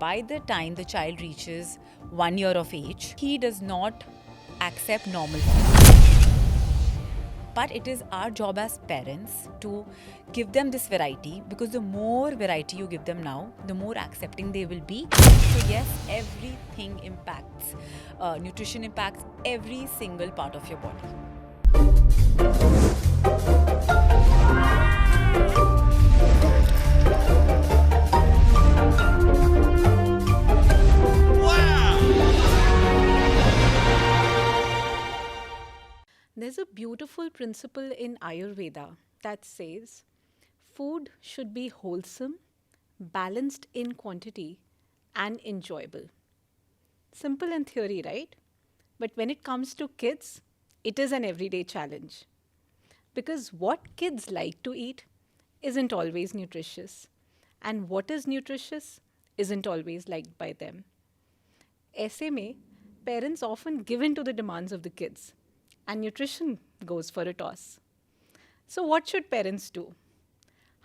By the time the child reaches 1 year of age, he does not accept normal food. But it is our job as parents to give them this variety, because the more variety you give them now, the more accepting they will be. So yes, everything impacts. Nutrition impacts every single part of your body. There's a beautiful principle in Ayurveda that says food should be wholesome, balanced in quantity, and enjoyable. Simple in theory, right? But when it comes to kids, it is an everyday challenge. Because what kids like to eat isn't always nutritious, and what is nutritious isn't always liked by them. ऐसे में parents often give in to the demands of the kids, and nutrition goes for a toss. So, what should parents do?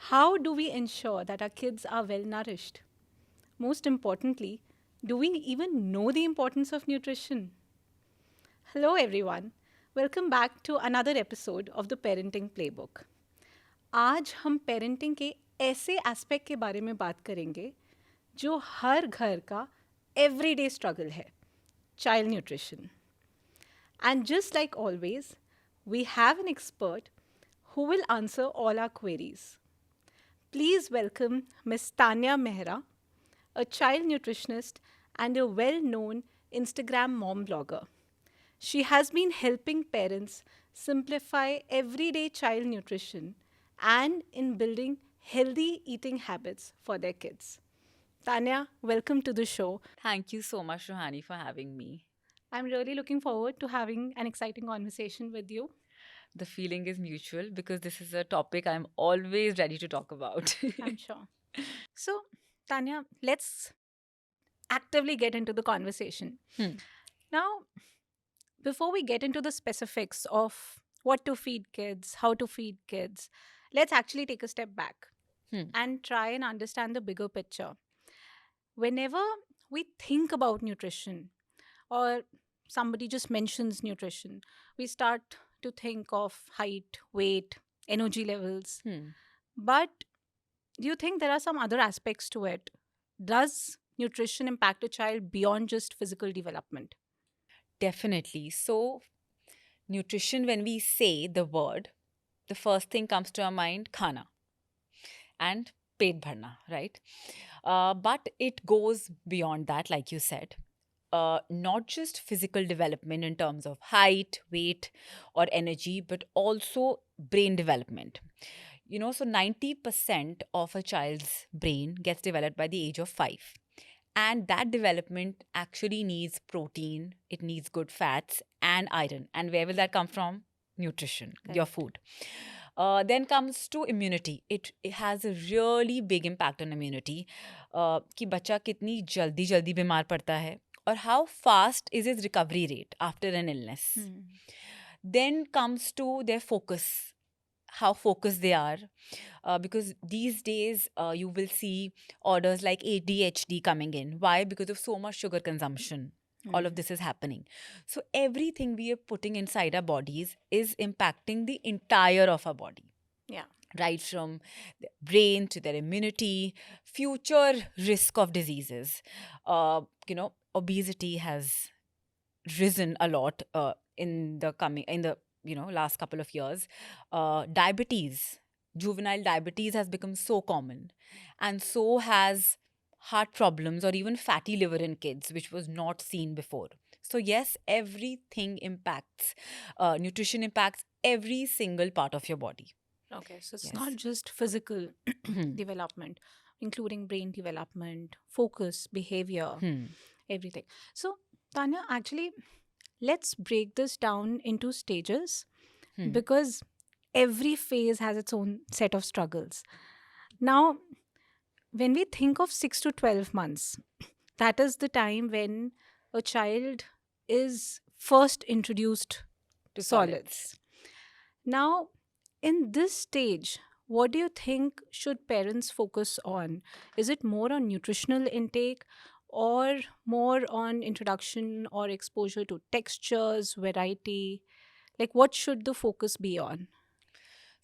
How do we ensure that our kids are well nourished? Most importantly, do we even know the importance of nutrition? Hello, everyone. Welcome back to another episode of the Parenting Playbook. आज हम parenting के ऐसे aspect के बारे में बात करेंगे जो हर घर का एवरीडे स्ट्रगल है, child nutrition. And just like always, we have an expert who will answer all our queries. Please welcome Ms. Tanya Mehra, a child nutritionist and a well known Instagram mom blogger. She has been helping parents simplify everyday child nutrition and in building healthy eating habits for their kids. Tanya, welcome to the show. Thank you so much, Rohani, for having me. I'm really looking forward to having an exciting conversation with you. The feeling is mutual because this is a topic I'm always ready to talk about. I'm sure. So, Tanya, let's actively get into the conversation. Now, before we get into the specifics of what to feed kids, how to feed kids, let's actually take a step back and try and understand the bigger picture. Whenever we think about nutrition or somebody just mentions nutrition, we start to think of height, weight, energy levels. But do you think there are some other aspects to it? Does nutrition impact a child beyond just physical development? Definitely. So, nutrition, when we say the word, the first thing comes to our mind, khana and pet bharna, right? But it goes beyond that, like you said. Not just physical development in terms of height, weight, or energy, but also brain development. So 90% of a child's brain gets developed by the age of 5. And that development actually needs protein, it needs good fats and iron. And where will that come from? Nutrition, your food. Then comes to immunity. It has a really big impact on immunity. कि बच्चा कितनी जल्दी बीमार पड़ता है, or how fast is its recovery rate after an illness. Then comes to their focus, how focused they are. Because these days you will see orders like ADHD coming in. Why? Because of so much sugar consumption. All of this is happening. So everything we are putting inside our bodies is impacting the entire of our body. Yeah. Right from the brain to their immunity, future risk of diseases. Obesity has risen a lot in the last couple of years. Diabetes, juvenile diabetes has become so common, and so has heart problems or even fatty liver in kids, which was not seen before. So yes, everything impacts. Nutrition impacts every single part of your body. Okay, so it's Yes. not just physical development, including brain development, focus, behavior, everything. So, Tanya, actually, let's break this down into stages because every phase has its own set of struggles. Now, when we think of 6 to 12 months, that is the time when a child is first introduced to solids. Now, in this stage, what do you think should parents focus on? Is it more on nutritional intake or more on introduction or exposure to textures, variety? Like, what should the focus be on?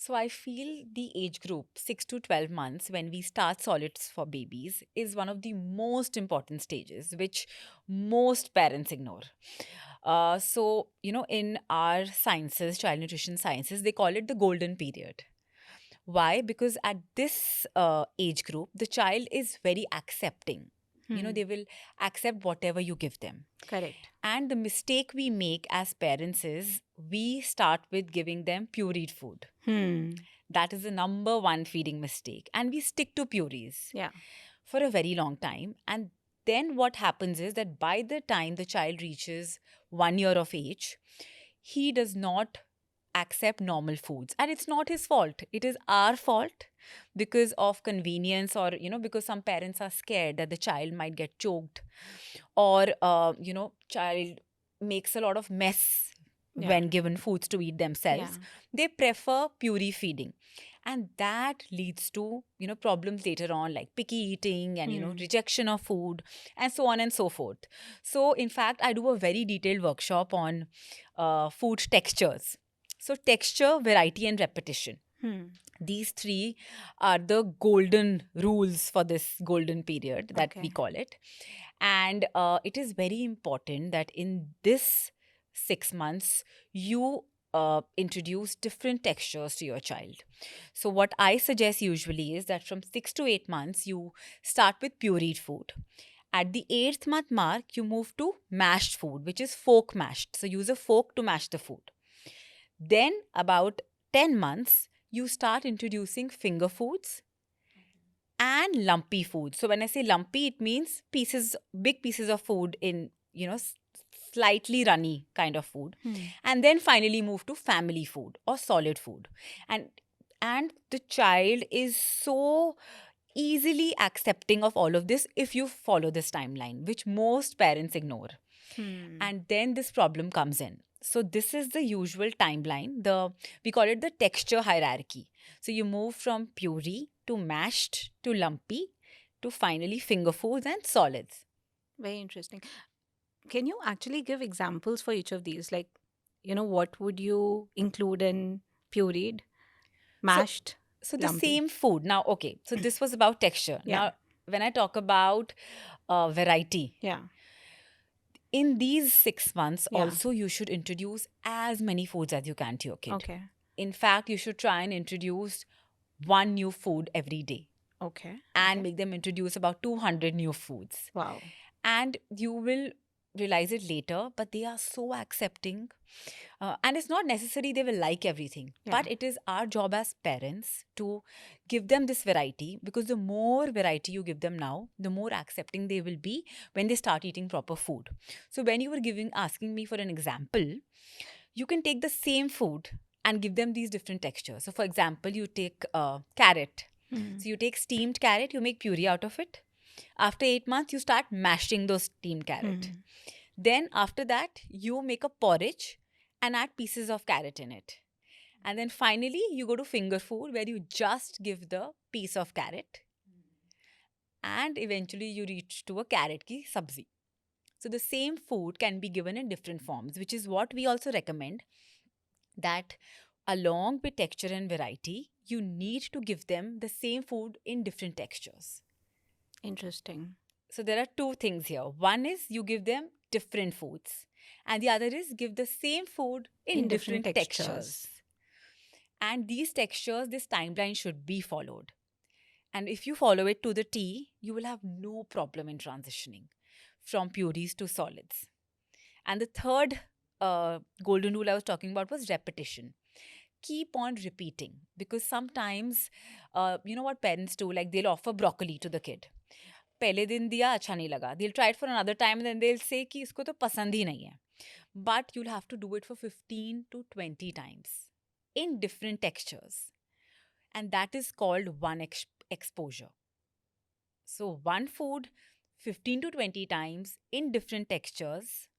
So I feel the age group 6 to 12 months when we start solids for babies is one of the most important stages which most parents ignore. In our sciences, child nutrition sciences, they call it the golden period. Why? Because at this age group, the child is very accepting. They will accept whatever you give them. Correct. And the mistake we make as parents is we start with giving them pureed food. That is the number one feeding mistake. And we stick to purees Yeah. for a very long time. And then what happens is that by the time the child reaches 1 year of age, he does not accept normal foods. And it's not his fault. It is our fault because of convenience, or, because some parents are scared that the child might get choked, or, child makes a lot of mess Yeah. when given foods to eat themselves. Yeah. They prefer puree feeding. And that leads to, problems later on, like picky eating and, rejection of food, and so on and so forth. So, in fact, I do a very detailed workshop on food textures. So, texture, variety, and repetition. These three are the golden rules for this golden period that we Okay. call it. And it is very important that in this 6 months, you introduce different textures to your child. So, what I suggest usually is that from 6 to 8 months, you start with pureed food. At the 8th month mark, you move to mashed food, which is fork mashed. So, use a fork to mash the food. Then, about 10 months, you start introducing finger foods and lumpy food. So when I say lumpy, it means big pieces of food in, slightly runny kind of food. And then finally move to family food or solid food. And the child is so easily accepting of all of this if you follow this timeline, which most parents ignore. And then this problem comes in. So this is the usual timeline. We call it the texture hierarchy. So you move from puree to mashed to lumpy to finally finger foods and solids. Very interesting. Can you actually give examples for each of these? Like, what would you include in pureed, mashed, So the lumpy? same food. Now, okay, so this was about texture. Yeah. Now, when I talk about variety, Yeah. in these 6 months, Yeah. also you should introduce as many foods as you can to your kid. Okay. In fact, you should try and introduce one new food every day Okay. and make them introduce about 200 new foods. Wow. And you will realize it later, but they are so accepting. And it's not necessary they will like everything, but Yeah. it is our job as parents to give them this variety, because the more variety you give them now, the more accepting they will be when they start eating proper food. So when you were asking me for an example, you can take the same food and give them these different textures. So for example, you take carrot. So you take steamed carrot, you make puree out of it. After 8 months, you start mashing those steamed carrot. Then after that, you make a porridge and add pieces of carrot in it. And then finally, you go to finger food where you just give the piece of carrot. And eventually, you reach to a carrot ki sabzi. So the same food can be given in different forms, which is what we also recommend, that along with texture and variety, you need to give them the same food in different textures. Interesting. So there are two things here. One is you give them different foods, and the other is give the same food in different textures. And these textures, this timeline should be followed. And if you follow it to the T, you will have no problem in transitioning from purees to solids. And the third golden rule I was talking about was repetition. Keep on repeating, because sometimes, what parents do, like they'll offer broccoli to the kid. पहले दिन दिया अच्छा नहीं लगा, they'll try it for another time and then they'll say कि इसको तो पसंद ही नहीं है. But you'll have to do it for 15 to 20 times in different textures. And that is called one exposure. So one food 15 to 20 times in different textures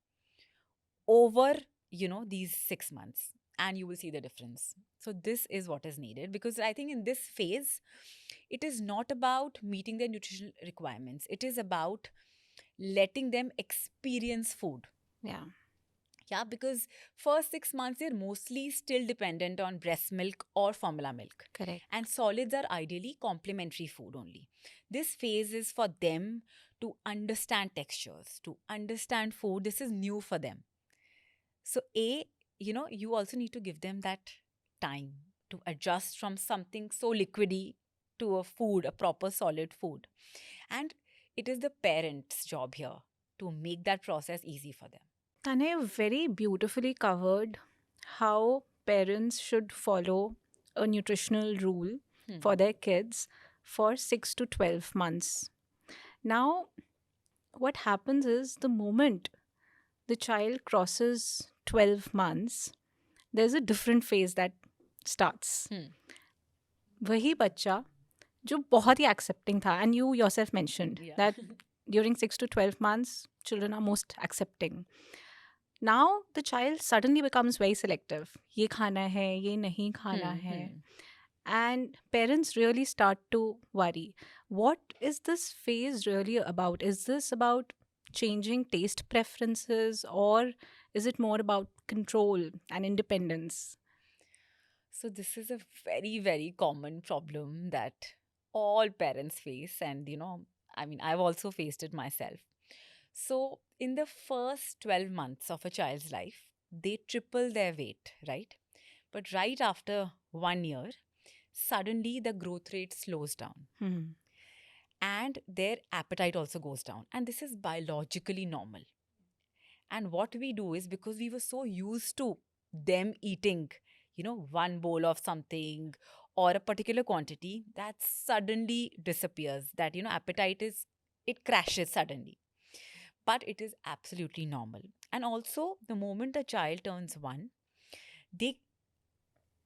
over, these 6 months. and you will see the difference. So this is what is needed, because I think in this phase, it is not about meeting their nutritional requirements. It is about letting them experience food. Yeah. Yeah, because first 6 months they're mostly still dependent on breast milk or formula milk. Correct. And solids are ideally complementary food only. This phase is for them to understand textures, to understand food. This is new for them. So, you also need to give them that time to adjust from something so liquidy to a food, a proper solid food. And it is the parent's job here to make that process easy for them. Tanya very beautifully covered how parents should follow a nutritional rule for their kids for 6 to 12 months. Now, what happens is the moment the child crosses 12 months, there's a different phase that starts. वही बच्चा जो बहुत ही accepting था, and you yourself mentioned Yeah. that during 6 to 12 months, children are most accepting. Now the child suddenly becomes very selective. ये खाना है, ये नहीं खाना है. And parents really start to worry. What is this phase really about? Is this about changing taste preferences, or is it more about control and independence? So this is a very, very common problem that all parents face. And, I've also faced it myself. So in the first 12 months of a child's life, they triple their weight, right? But right after 1 year, suddenly the growth rate slows down and their appetite also goes down. And this is biologically normal. And what we do is, because we were so used to them eating, one bowl of something or a particular quantity, that suddenly disappears. That, appetite it crashes suddenly. But it is absolutely normal. And also, the moment a child turns 1,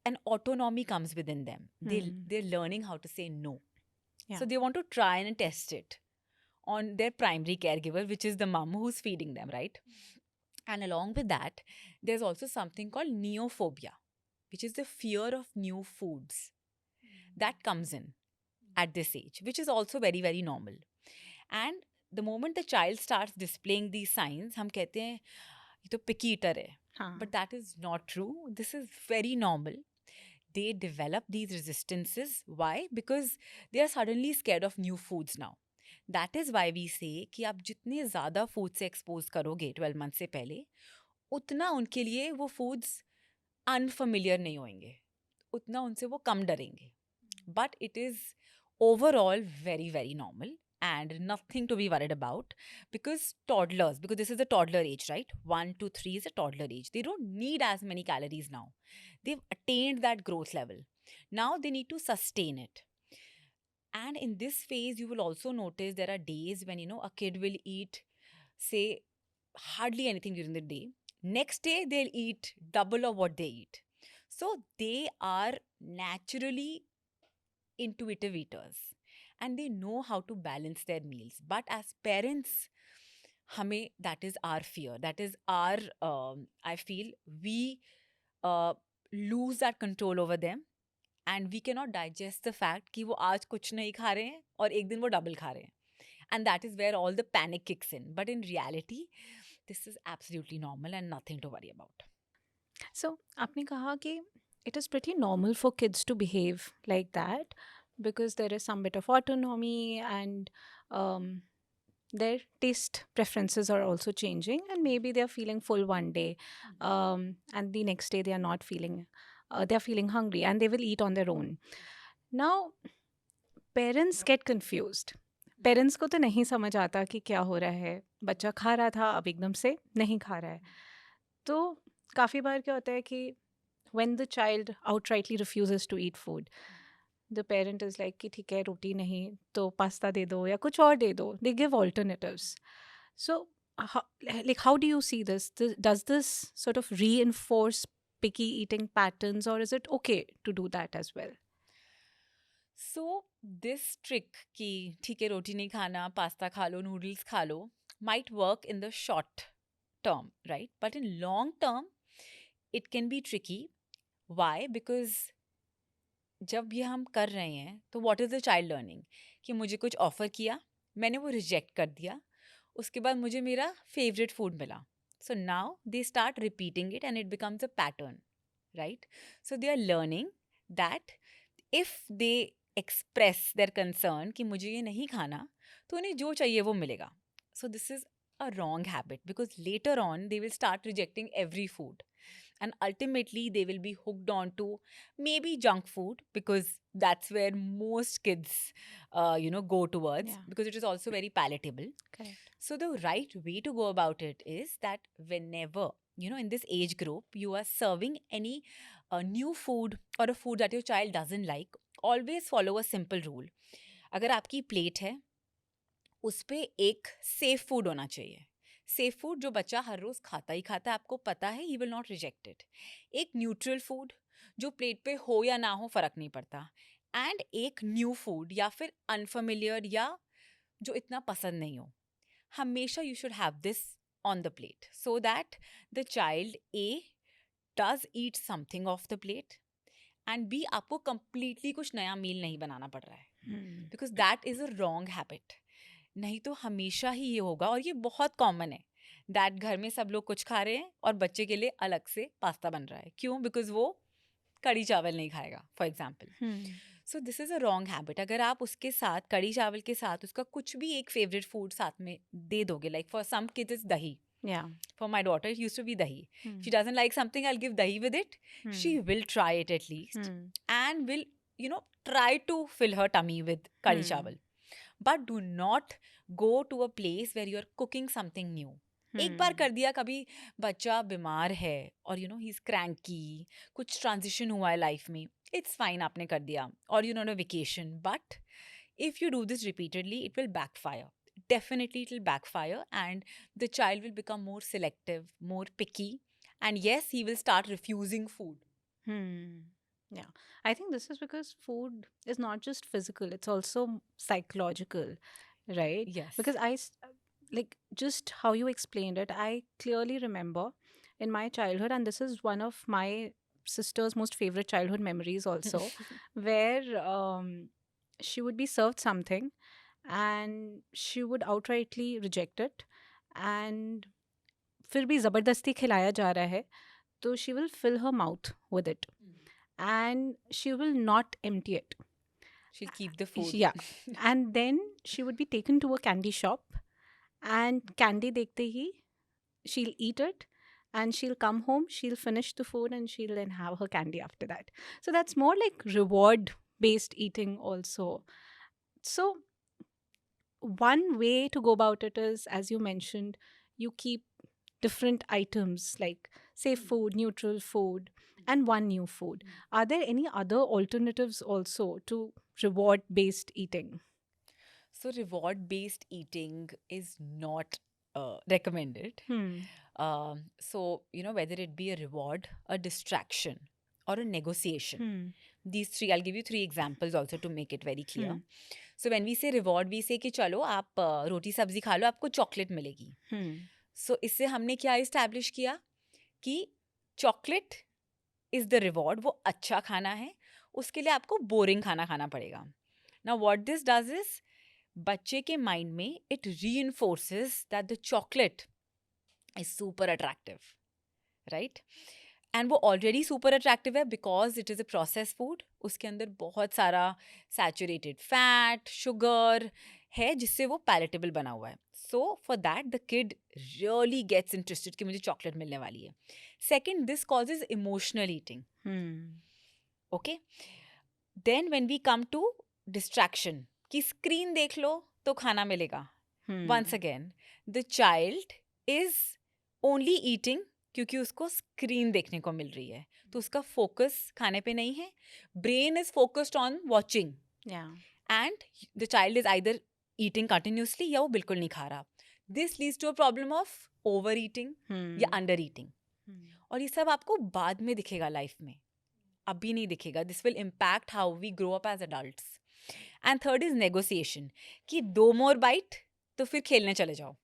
an autonomy comes within them. They're learning how to say no. Yeah. So they want to try and test it on their primary caregiver, which is the mom who's feeding them, right? And along with that, there's also something called neophobia, which is the fear of new foods that comes in at this age, which is also very, very normal. And the moment the child starts displaying these signs, हम कहते हैं ये तो picky eater है. But that is not true. This is very normal. They develop these resistances. Why? Because they are suddenly scared of new foods now. That is why we say कि आप जितने ज़्यादा फूड से expose करोगे 12 month से पहले, उतना उनके लिए वो फूड्स अनफेमिलियर नहीं होंगे, उतना उनसे वो कम डरेंगे. But it is overall very, very normal and nothing to be worried about, because toddlers, because this is a toddler age, right? 1 to 3 is a toddler age. They don't need as many calories now. They've attained that growth level. Now they need to sustain it. And in this phase, you will also notice there are days when, a kid will eat, say, hardly anything during the day. Next day, they'll eat double of what they eat. So they are naturally intuitive eaters and they know how to balance their meals. But as parents, that is our fear. That is our, I feel, we lose that control over them. And we cannot digest the fact कि वो आज कुछ नहीं खा रहे हैं और एक दिन वो double खा रहे हैं. And that is where all the panic kicks in. But in reality, this is absolutely normal and nothing to worry about. So, आपने कहा कि it is pretty normal for kids to behave like that because there is some bit of autonomy and their taste preferences are also changing, and maybe they are feeling full one day and the next day they are not feeling they are feeling hungry and they will eat on their own. Now parents get confused. Parents को तो नहीं समझ आता कि क्या हो रहा है. बच्चा खा रहा था, अब एकदम से नहीं खा रहा है. तो काफ़ी बार क्या होता है कि when the child outrightly refuses to eat food, the parent is like कि ठीक है रोटी नहीं तो पास्ता दे दो या कुछ और दे दो. They give alternatives. So how do you see this? Does this sort of reinforce picky eating patterns, or is it okay to do that as well? So this trick कि ठीक है रोटी नहीं खाना, पास्ता खा लो, noodles खा लो, might work in the short term, right? But in long term, it can be tricky. Why? Because जब ये हम कर रहे हैं तो what is the child learning? कि मुझे कुछ ऑफर किया, मैंने वो रिजेक्ट कर दिया, उसके बाद मुझे मेरा फेवरेट फूड मिला. So now they start repeating it and it becomes a pattern, right? So they are learning that if they express their concern कि मुझे ये नहीं खाना, तो उन्हें जो चाहिए वो मिलेगा. So this is a wrong habit, because later on they will start rejecting every food, and ultimately they will be hooked on to maybe junk food, because that's where most kids go towards, Yeah. because it is also very palatable. Correct. So the right way to go about it is that whenever, in this age group, you are serving any new food or a food that your child doesn't like, always follow a simple rule. अगर आपकी plate है, उस पे एक safe food होना चाहिए. Safe food जो बच्चा हर रोज खाता ही खाता है, आपको पता है, he will not reject it. एक न्यूट्रल फूड जो प्लेट पे हो या ना हो फर्क नहीं पड़ता. एंड एक न्यू फूड या फिर अनफेमिलियर या जो इतना पसंद नहीं हो. हमेशा you should have this on the plate so that the child A does eat something of the plate, and B आपको कंप्लीटली कुछ नया मील नहीं बनाना पड़ रहा है, because that is a wrong habit. नहीं तो हमेशा ही ये होगा, और ये बहुत कॉमन है, दैट घर में सब लोग कुछ खा रहे हैं और बच्चे के लिए अलग से पास्ता बन रहा है. क्यों? बिकॉज वो कड़ी चावल नहीं खाएगा, for example. So this is a wrong habit. अगर आप उसके साथ कड़ी चावल के साथ उसका कुछ भी एक फेवरेट फूड साथ में दे दोगे, like for some kids is dahi. Yeah. For my daughter, it used to be dahi. She doesn't like something, I'll give dahi with it. She will try it at least, and will, try to fill her tummy with curry chawal. But do not go to a place where you're cooking something new. एक बार कर दिया, कभी बच्चा बीमार है और he is cranky, कुछ transition हुआ है लाइफ में, इट्स फाइन, आपने कर दिया, और on a vacation. But if you do this repeatedly, it will backfire. Definitely, it will backfire, and the child will become more selective, more picky, and yes, he will start refusing food. Yeah. I think this is because food is not just physical, it's also psychological, right? Yes. Because like just how you explained it, I clearly remember in my childhood, and this is one of my sister's most favorite childhood memories also, where she would be served something and she would outrightly reject it, and फिर भी ज़बरदस्ती खिलाया जा रहा है, तो she will fill her mouth with it and she will not empty it. She'll keep the food. Yeah. And then she would be taken to a candy shop, and candy dekhte hi, she'll eat it, and she'll come home, she'll finish the food, and she'll then have her candy after that. So that's more like reward based eating also. So one way to go about it is, as you mentioned, you keep different items like safe food, neutral food, and one new food. Are there any other alternatives also to reward based eating? So reward based eating is not recommended. So whether it be a reward, a distraction, or a negotiation. These three, I'll give you three examples also to make it very clear. So when we say reward, we say कि चलो आप रोटी सब्जी खा लो, आपको chocolate मिलेगी. सो इससे हमने क्या इस्टेब्लिश किया कि चॉकलेट इज द रिवॉर्ड, वो अच्छा खाना है, उसके लिए आपको बोरिंग खाना खाना पड़ेगा. Now what this does is, बच्चे के माइंड में it reinforces that the chocolate is super attractive, right? And वो ऑलरेडी सुपर अट्रैक्टिव है because it is a process food. उसके अंदर बहुत सारा सैचुरेटेड फैट, शुगर है, जिससे वो पैलेटेबल बना हुआ है. So for that the kid really gets interested कि मुझे चॉकलेट मिलने वाली है. Second, this causes emotional eating. Okay, then when we come to distraction, कि स्क्रीन देख लो तो खाना मिलेगा. Once again the child is only eating क्योंकि उसको स्क्रीन देखने को मिल रही है, तो उसका फोकस खाने पे नहीं है. Brain is focused on watching, and the child is either eating continuously या वो बिल्कुल नहीं खा रहा. This leads to a problem of over eating या अंडर ईटिंग. और ये सब आपको बाद में दिखेगा लाइफ में, अभी नहीं दिखेगा. This will impact how we grow up as adults. And third is negotiation, कि 2 मोर बाइट तो फिर खेलने चले जाओ.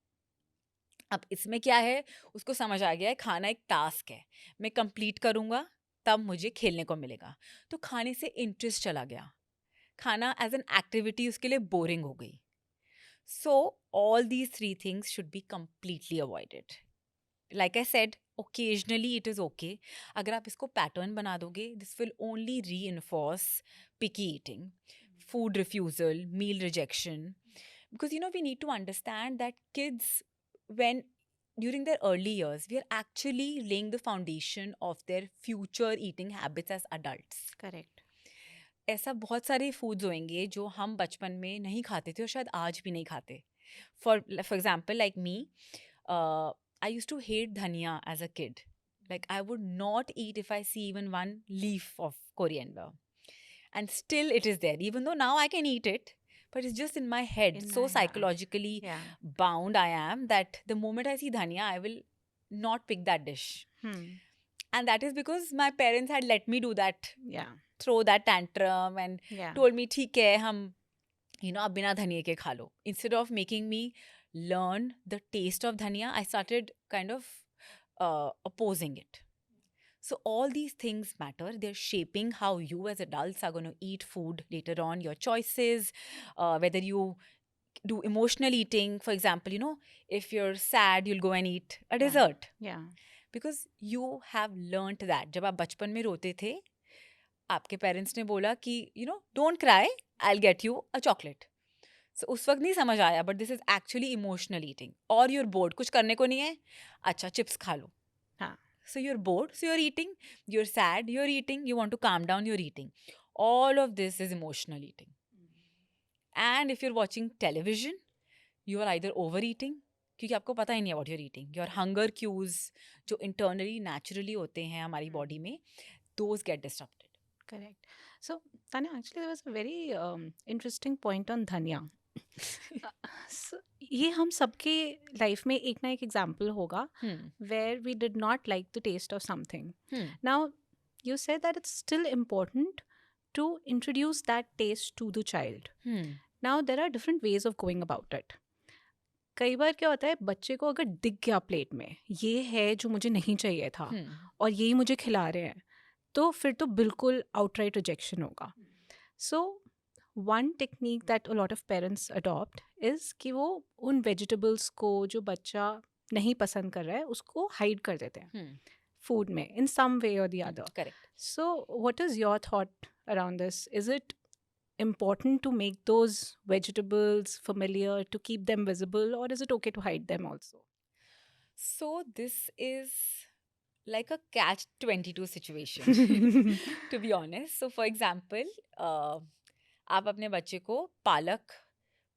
अब इसमें क्या है, उसको समझ आ गया है खाना एक टास्क है, मैं कंप्लीट करूँगा तब मुझे खेलने को मिलेगा. तो खाने से इंटरेस्ट चला गया. खाना एज एन एक्टिविटी उसके लिए बोरिंग हो गई. So all these three things should be completely avoided. Like I said, occasionally it is okay. अगर आप इसको pattern बना दोगे, this will only reinforce picky eating, food refusal, meal rejection. Because we need to understand that kids, when during their early years, we are actually laying the foundation of their future eating habits as adults. Correct. ऐसा बहुत सारे foods होंगे जो हम बचपन में नहीं खाते थे और शायद आज भी नहीं खाते. For example like me, I use to hate dhaniya as a kid. Like I would not eat if I see even one leaf of coriander. And still it is there. Even though now I can eat it, but it's just in my head. In So my- psychologically Yeah. bound I am that the moment I see dhania, I will not pick that dish. And that is because my parents had let me do that, Yeah. throw that tantrum and Yeah. told me ठीक है हम आप बिना धनिया के खा लो. Instead of making me learn the taste of dhania, I started kind of opposing it. So all these things matter. They're shaping how you as adults are going to eat food later on, your choices, whether you do emotional eating. For example, if you're sad, you'll go and eat a Yeah. dessert. Yeah. Because you have learnt that. जब आप बचपन में रोते थे, आपके parents ने बोला कि don't cry, I will get a chocolate. So उस वक्त नहीं समझ आया, but this is actually emotional eating. और यूर बोर्ड, कुछ करने को नहीं है, अच्छा चिप्स खा लो. हाँ. So you're bored, so you're eating. You're sad, you're eating. You want to calm down, you're eating. All of this is emotional eating. And if you're watching television, you are either overeating, क्योंकि आपको पता ही नहीं है what you're eating. Your hunger cues जो internally, naturally होते हैं हमारी body में, those get disrupted. Correct. So, Tanya, actually, there was a very interesting point on dhania. So, ये हम सबके लाइफ में एक ना एक एग्जाम्पल होगा where we did not like the taste of something. Now, you said that it's still important to introduce that taste to the child. Now, there are different ways of going about it. कई बार क्या होता है, बच्चे को अगर दिख गया plate में ये है जो मुझे नहीं चाहिए था और यही मुझे खिला रहे हैं, तो फिर तो बिल्कुल आउटराइट रिजेक्शन होगा. So one technique that a lot of parents adopt is कि वो उन वेजिटेबल्स को जो बच्चा नहीं पसंद कर रहा है उसको हाइड कर देते हैं फूड में इन सम वे और the other. Correct. So what is your thought around this? Is it important to make those vegetables familiar, to keep them visible, or is it okay to hide them also? So this is like a catch-22 situation, to be honest. So for example, आप अपने बच्चे को पालक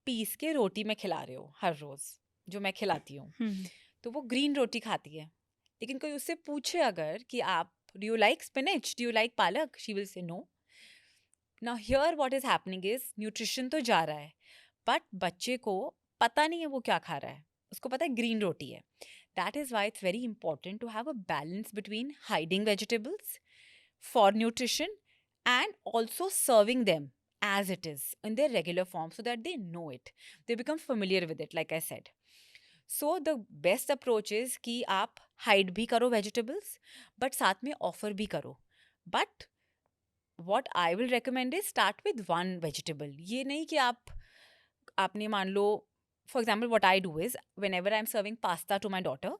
piece के रोटी में खिला रहे हो हर रोज, जो मैं खिलाती हूँ, तो वो ग्रीन रोटी खाती है. लेकिन कोई उससे पूछे अगर कि आप do you like spinach, do you like palak, she will say no. Now here what is happening is nutrition तो जा रहा है, बट बच्चे को पता नहीं है वो क्या खा रहा है. उसको पता है ग्रीन रोटी है. That is why it's very important to have a balance between hiding vegetables for nutrition and also serving them as it is in their regular form so that they know it. They become familiar with it, like I said. So the best approach is कि आप hide भी करो vegetables, but साथ में offer भी करो. But what I will recommend is start with one vegetable. ये नहीं कि आपने मान लो, for example, what I do is whenever I'm serving pasta to my daughter,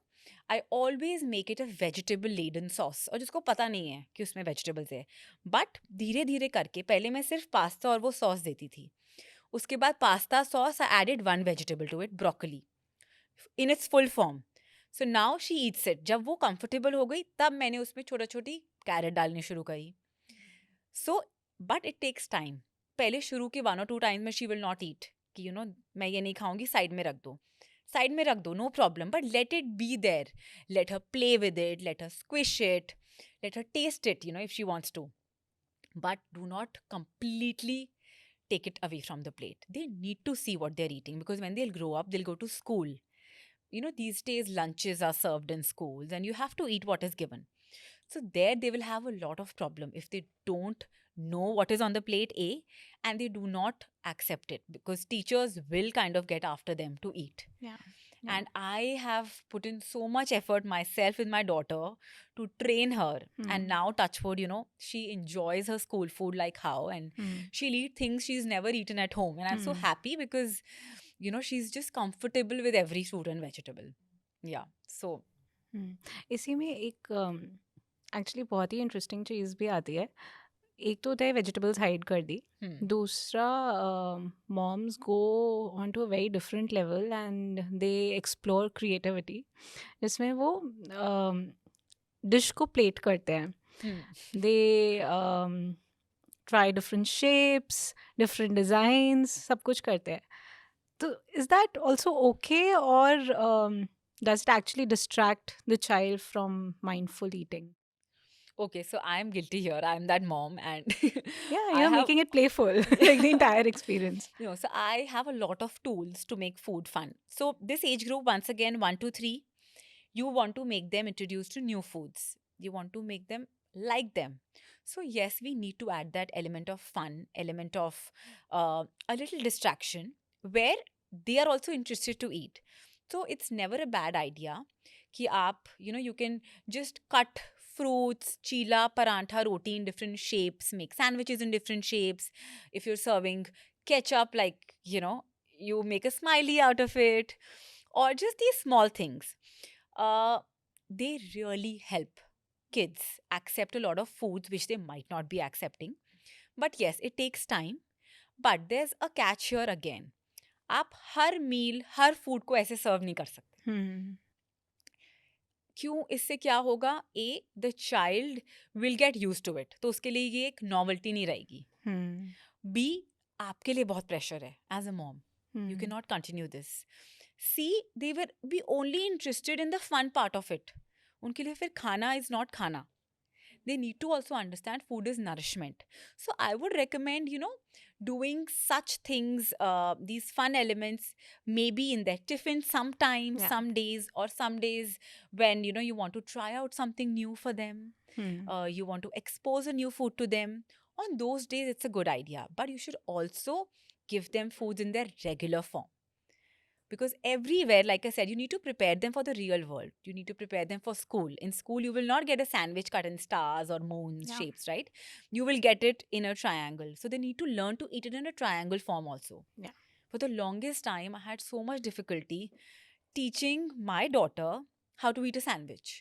I always make it a vegetable laden sauce. और जिसको पता नहीं है कि उसमें vegetables है, but धीरे धीरे करके पहले मैं सिर्फ पास्ता और वो सॉस देती थी. उसके बाद pasta sauce I added one vegetable to it, broccoli, in its full form. So now she eats it. जब वो comfortable हो गई तब मैंने उसमें छोटा छोटी कैरेट डालनी शुरू करी. So but it takes time. पहले शुरू के 1 or 2 times में she will not eat कि मैं ये नहीं खाऊंगी, साइड में रख दो, no problem, but let it be there. Let her play with it, let her squish it, let her taste it, if she wants to, but do not completely take it away from the plate. They need to see what they're eating, because when they'll grow up, they'll go to school. These days lunches are served in schools and you have to eat what is given. So there they will have a lot of problem if they don't know what is on the plate, and they do not accept it, because teachers will kind of get after them to eat. Yeah. Yeah. And I have put in so much effort myself with my daughter to train her. And now, touch wood, she enjoys her school food like how, and she'll eat things she's never eaten at home. And I'm so happy because, she's just comfortable with every fruit and vegetable. Yeah. So, इसी में एक actually बहुत ही interesting चीज़ भी आती है. एक तो होता है वेजिटेबल्स हाइड कर दी. दूसरा moms go on to a very different level and they explore creativity, जिसमें वो डिश को प्लेट करते हैं. They try different shapes, different designs, सब कुछ करते हैं. तो इज दैट ऑल्सो ओके, और does it actually distract the child from mindful eating? okay, so I'm guilty here. I'm that mom, and Yeah, I you're have. making it playful, like the entire experience. So I have a lot of tools to make food fun. So this age group, once again, 1 to 3, you want to make them introduced to new foods. You want to make them like them. So yes, we need to add that element of fun, element of a little distraction, where they are also interested to eat. So it's never a bad idea कि आप, you can just cut fruits, chila, parantha, roti in different shapes, make sandwiches in different shapes. If you're serving ketchup, like, you make a smiley out of it, or just these small things. They really help kids accept a lot of foods which they might not be accepting. But yes, it takes time. But there's a catch here again. आप हर मील हर food को ऐसे सर्व नहीं कर सकते. क्यों? इससे क्या होगा? Uh, the child will get use to it, तो उसके लिए ये एक नॉवेल्टी नहीं रहेगी. बी, आपके लिए बहुत प्रेशर है as a mom. You cannot continue this. C, they will be only interested in the fun part of it. उनके लिए फिर खाना is not खाना. They need to also understand food is nourishment. So I would recommend, doing such things, these fun elements, maybe in their tiffin sometimes, Yeah. some days, or some days when, you want to try out something new for them. You want to expose a new food to them. On those days, it's a good idea. But you should also give them foods in their regular form. Because everywhere, like I said, you need to prepare them for the real world. You need to prepare them for school. In school, you will not get a sandwich cut in stars or moons Yeah. shapes, right? You will get it in a triangle. So they need to learn to eat it in a triangle form also. Yeah. For the longest time, I had so much difficulty teaching my daughter how to eat a sandwich.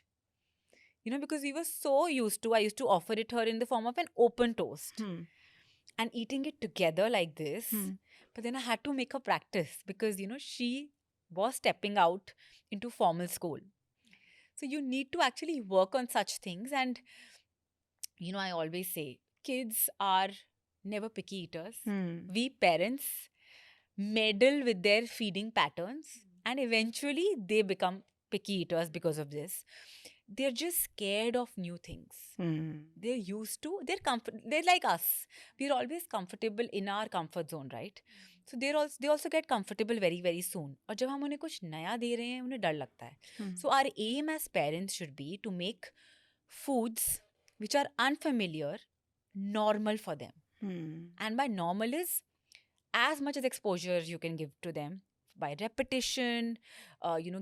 Because we were so used to, I used to offer it her in the form of an open toast and eating it together like this. But then I had to make her practice because, she was stepping out into formal school. So you need to actually work on such things. And, I always say kids are never picky eaters. We parents meddle with their feeding patterns, and eventually they become picky eaters because of this. They're just scared of new things. They're used to, they're like us. We're always comfortable in our comfort zone, right? So they also get comfortable very, very soon. और जब हम उन्हें कुछ नया दे रहे हैं, उन्हें डर लगता है. So our aim as parents should be to make foods which are unfamiliar normal for them. And by normal is as much as exposure you can give to them by repetition,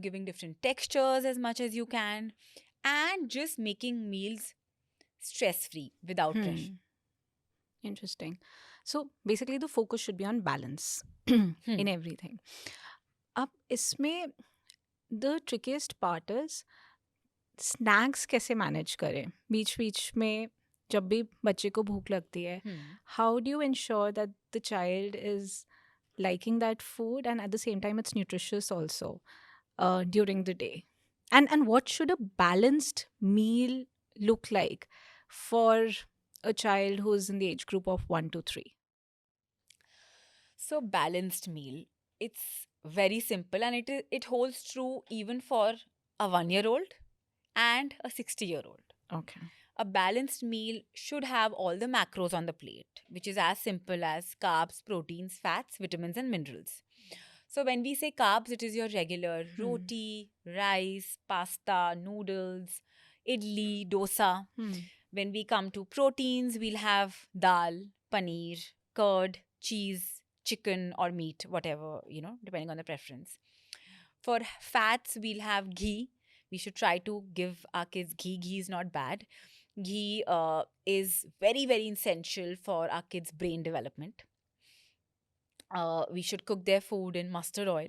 giving different textures as much as you can, and just making meals stress-free without pressure. Interesting. So basically the focus should be on balance in everything. अब इसमें the trickiest part is snacks कैसे manage करें बीच बीच में जब भी बच्चे को भूख लगती है. How do you ensure that the child is liking that food and at the same time it's nutritious also during the day? And what should a balanced meal look like for a child who's in the age group of 1 to 3? So balanced meal, it's very simple, and it holds true even for a 1-year-old and a 60-year-old. Okay. A balanced meal should have all the macros on the plate, which is as simple as carbs, proteins, fats, vitamins, and minerals. So when we say carbs, it is your regular roti, rice, pasta, noodles, idli, dosa. When we come to proteins, we'll have dal, paneer, curd, cheese, chicken or meat, whatever, depending on the preference. For fats, we'll have ghee. We should try to give our kids ghee. Ghee is not bad. Ghee is very, very essential for our kids' brain development. We should cook their food in mustard oil,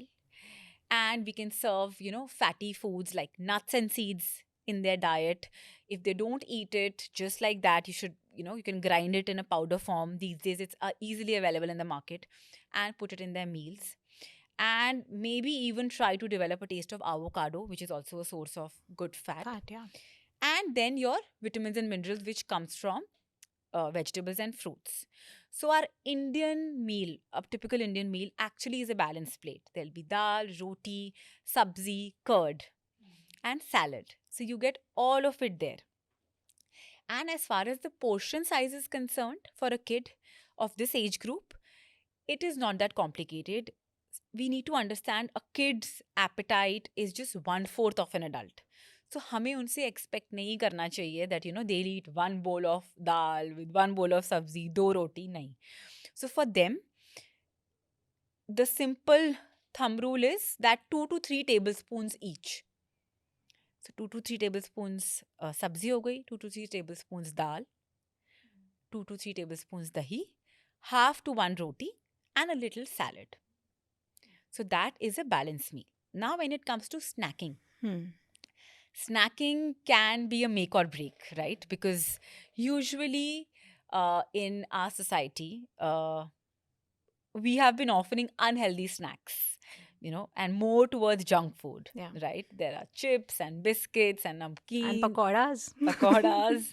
and we can serve, fatty foods like nuts and seeds in their diet. If they don't eat it just like that, you should, you can grind it in a powder form. These days, it's easily available in the market, and put it in their meals. And maybe even try to develop a taste of avocado, which is also a source of good fat. Fat, yeah. And then your vitamins and minerals, which comes from vegetables and fruits. So our Indian meal, a typical Indian meal, actually is a balanced plate. There'll be dal, roti, sabzi, curd, and salad. So you get all of it there. And as far as the portion size is concerned, for a kid of this age group, it is not that complicated. We need to understand a kid's appetite is just 1/4 of an adult. So हमें उनसे expect नहीं करना चाहिए that they'll eat one bowl of dal with one bowl of sabzi, 2 roti, नहीं. So for them, the simple thumb rule is that 2 to 3 tablespoons each. So 2 to 3 tablespoons sabzi हो गई, 2 to 3 tablespoons dal, 2 to 3 tablespoons dahi, half to 1 roti, and a little salad. So that is a balanced meal. Now when it comes to snacking, snacking can be a make or break, right? Because usually in our society, we have been offering unhealthy snacks, and more towards junk food, Yeah. right? There are chips and biscuits and namkeen, And pakoras. pakoras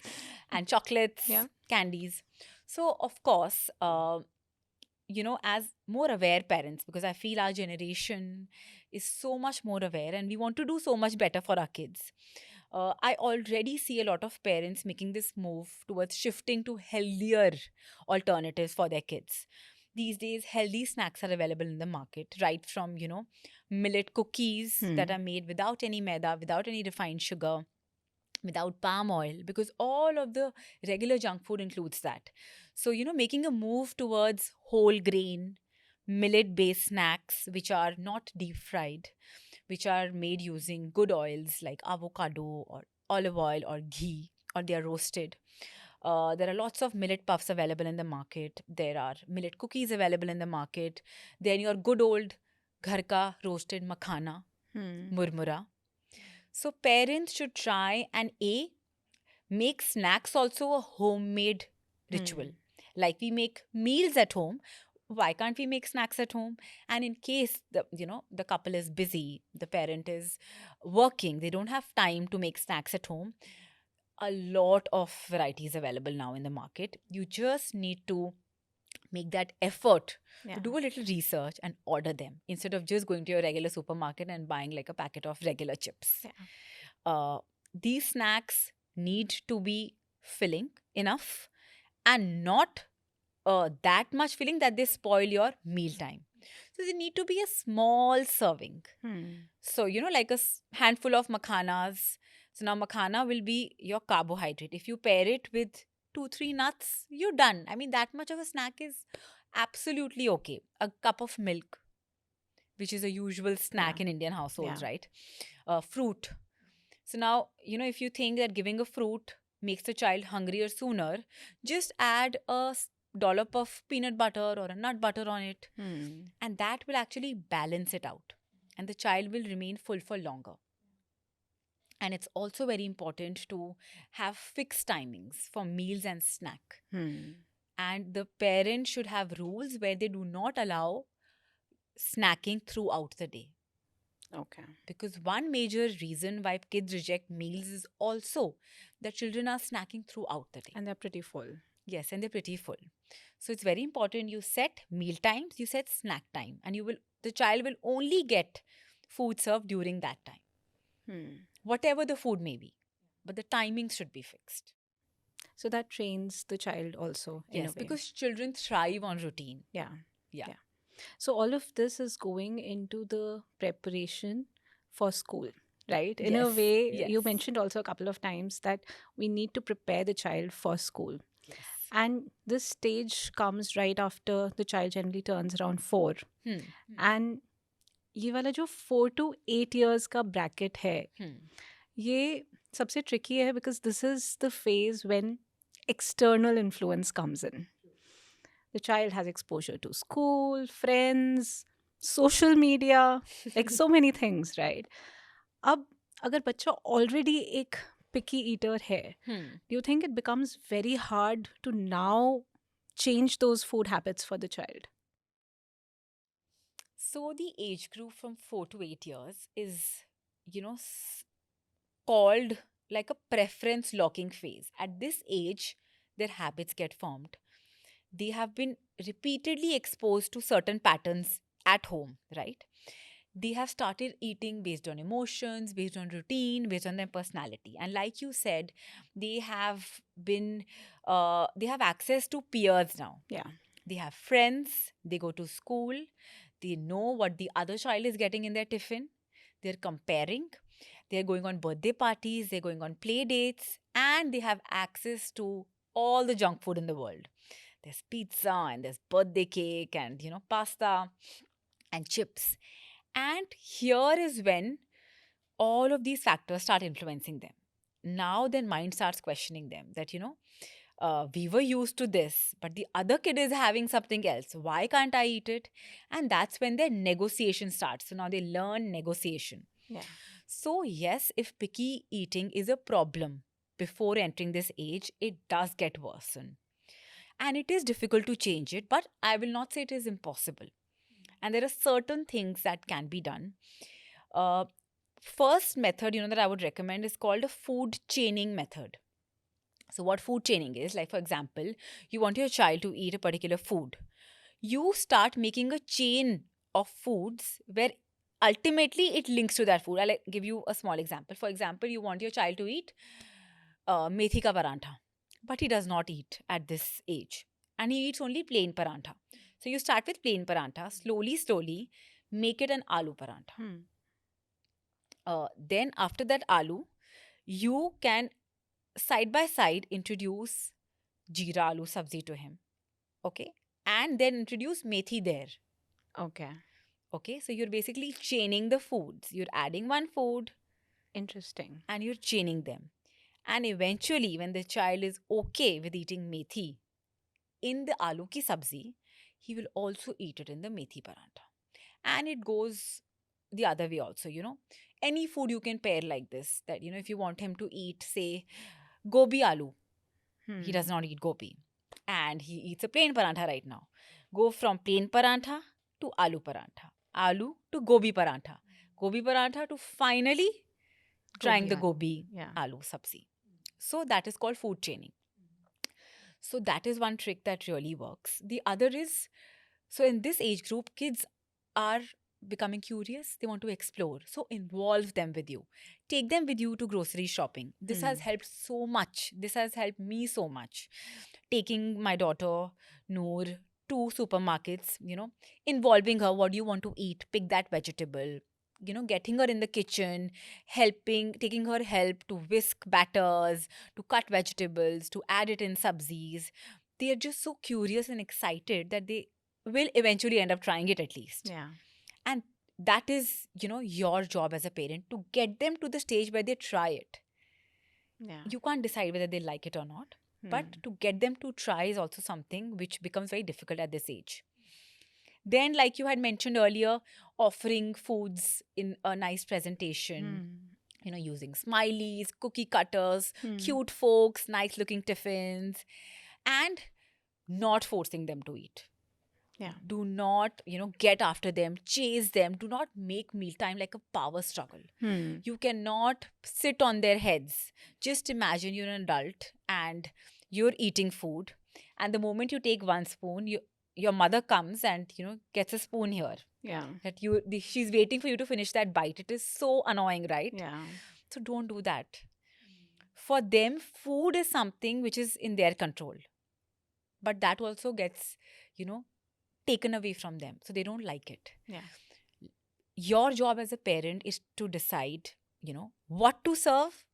and chocolates, Yeah. candies. So, of course, as more aware parents, because I feel our generation is so much more aware and we want to do so much better for our kids. I already see a lot of parents making this move towards shifting to healthier alternatives for their kids. These days, healthy snacks are available in the market, right from, millet cookies that are made without any maida, without any refined sugar, without palm oil, because all of the regular junk food includes that. So, making a move towards whole grain, millet based snacks, which are not deep fried, which are made using good oils like avocado or olive oil or ghee, or they are roasted. There are lots of millet puffs available in the market. There are millet cookies available in the market. Then your good old ghar ka roasted makhana, murmura. So parents should try and make snacks also a homemade ritual. Like we make meals at home, why can't we make snacks at home? And in case the couple is busy, the parent is working, they don't have time to make snacks at home, a lot of varieties available now in the market. You just need to make that effort to do a little research and order them instead of just going to your regular supermarket and buying like a packet of regular chips. These snacks need to be filling enough and not that much filling that they spoil your mealtime. So they need to be a small serving. So, like a handful of makhanas. So now makhana will be your carbohydrate. If you pair it with 2-3 nuts, you're done. I mean, that much of a snack is absolutely okay. A cup of milk, which is a usual snack in Indian households, right? Fruit. So now, if you think that giving a fruit makes the child hungrier sooner, just add a dollop of peanut butter or a nut butter on it. And that will actually balance it out. And the child will remain full for longer. And it's also very important to have fixed timings for meals and snack. And the parent should have rules where they do not allow snacking throughout the day. Okay. Because one major reason why kids reject meals is also that children are snacking throughout the day. And they're pretty full. Yes, and they're pretty full. So it's very important you set meal times, you set snack time, and the child will only get food served during that time. Whatever the food may be. But the timings should be fixed. So that trains the child also in a way. Because children thrive on routine. Yeah. Yeah. So all of this is going into the preparation for school, right? In a Yes, way, yes. you mentioned also a couple of times that we need to prepare the child for school. Yes. And this stage comes right after the child generally turns around 4. And ये वाला जो 4 to 8 years का bracket है, Hmm. ये सबसे tricky है because this is the phase when external influence comes in. The child has exposure to school, friends, social media, like so many things, right? अब अगर बच्चा ऑलरेडी एक पिकी ईटर है, Hmm. do you think it becomes very hard to now change those food habits for the child? So the age group from 4 to 8 years is, called like a preference locking phase. At this age, their habits get formed. They have been repeatedly exposed to certain patterns at home, right? They have started eating based on emotions, based on routine, based on their personality. And like you said, they have access to peers now. Yeah. They have friends, they go to school, they know what the other child is getting in their tiffin, they're comparing, they're going on birthday parties, they're going on play dates, and they have access to all the junk food in the world. There's pizza and there's birthday cake and pasta and chips. And here is when all of these factors start influencing them. Now their mind starts questioning them that, we were used to this, but the other kid is having something else. Why can't I eat it? And that's when their negotiation starts. So now they learn negotiation. Yeah. So, yes, if picky eating is a problem before entering this age, it does get worsen. And it is difficult to change it, but I will not say it is impossible. And there are certain things that can be done. Uh, First method, that I would recommend is called a food chaining method. So, what food chaining is, like for example, you want your child to eat a particular food. You start making a chain of foods where ultimately it links to that food. I'll give you a small example. For example, you want your child to eat methi ka parantha, but he does not eat at this age, and he eats only plain parantha. So you start with plain parantha, slowly, make it an aloo parantha. Then after that aloo, you can side by side introduce jeera aloo sabzi to him, okay, and then introduce methi there. Okay. Okay, so you're basically chaining the foods. You're adding one food Interesting. and you're chaining them. And eventually, when the child is okay with eating methi in the aloo ki sabzi, he will also eat it in the methi parantha. And it goes the other way also, Any food you can pair like this, that, if you want him to eat, say, gobi aloo, he does not eat gobi. And he eats a plain parantha right now. Go from plain parantha to aloo parantha. Aloo to gobi parantha. Gobi parantha to finally trying the aloo. gobi Yeah. aloo sabzi. So that is called food chaining. So that is one trick that really works. The other is, so in this age group, kids are becoming curious. They want to explore. So involve them with you. Take them with you to grocery shopping. This has helped so much. This has helped me so much. Taking my daughter, Noor, to supermarkets, involving her. What do you want to eat? Pick that vegetable. Getting her in the kitchen, taking her help to whisk batters, to cut vegetables, to add it in sabzis. They are just so curious and excited that they will eventually end up trying it at least. Yeah. And that is, your job as a parent to get them to the stage where they try it. Yeah. You can't decide whether they like it or not, but to get them to try is also something which becomes very difficult at this age. Then, like you had mentioned earlier, offering foods in a nice presentation, using smileys, cookie cutters, cute folks, nice looking tiffins, and not forcing them to eat. Yeah. Do not, get after them, chase them. Do not make mealtime like a power struggle. You cannot sit on their heads. Just imagine you're an adult and you're eating food, and the moment you take one spoon, your mother comes and gets a spoon here. Yeah. That she's waiting for you to finish that bite. It is so annoying, right? Yeah. So don't do that. For them, food is something which is in their control, but that also gets taken away from them, so they don't like it. Yeah. Your job as a parent is to decide, what to serve,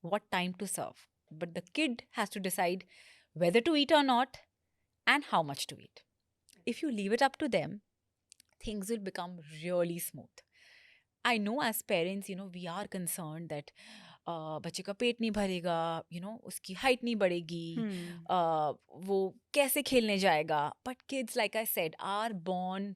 what time to serve. But the kid has to decide whether to eat or not and how much to eat. If you leave it up to them, things will become really smooth. I know as parents, we are concerned that बच्चे का पेट नहीं भरेगा, उसकी height नहीं बढ़ेगी, वो कैसे खेलने जाएगा. But kids, like I said, are born,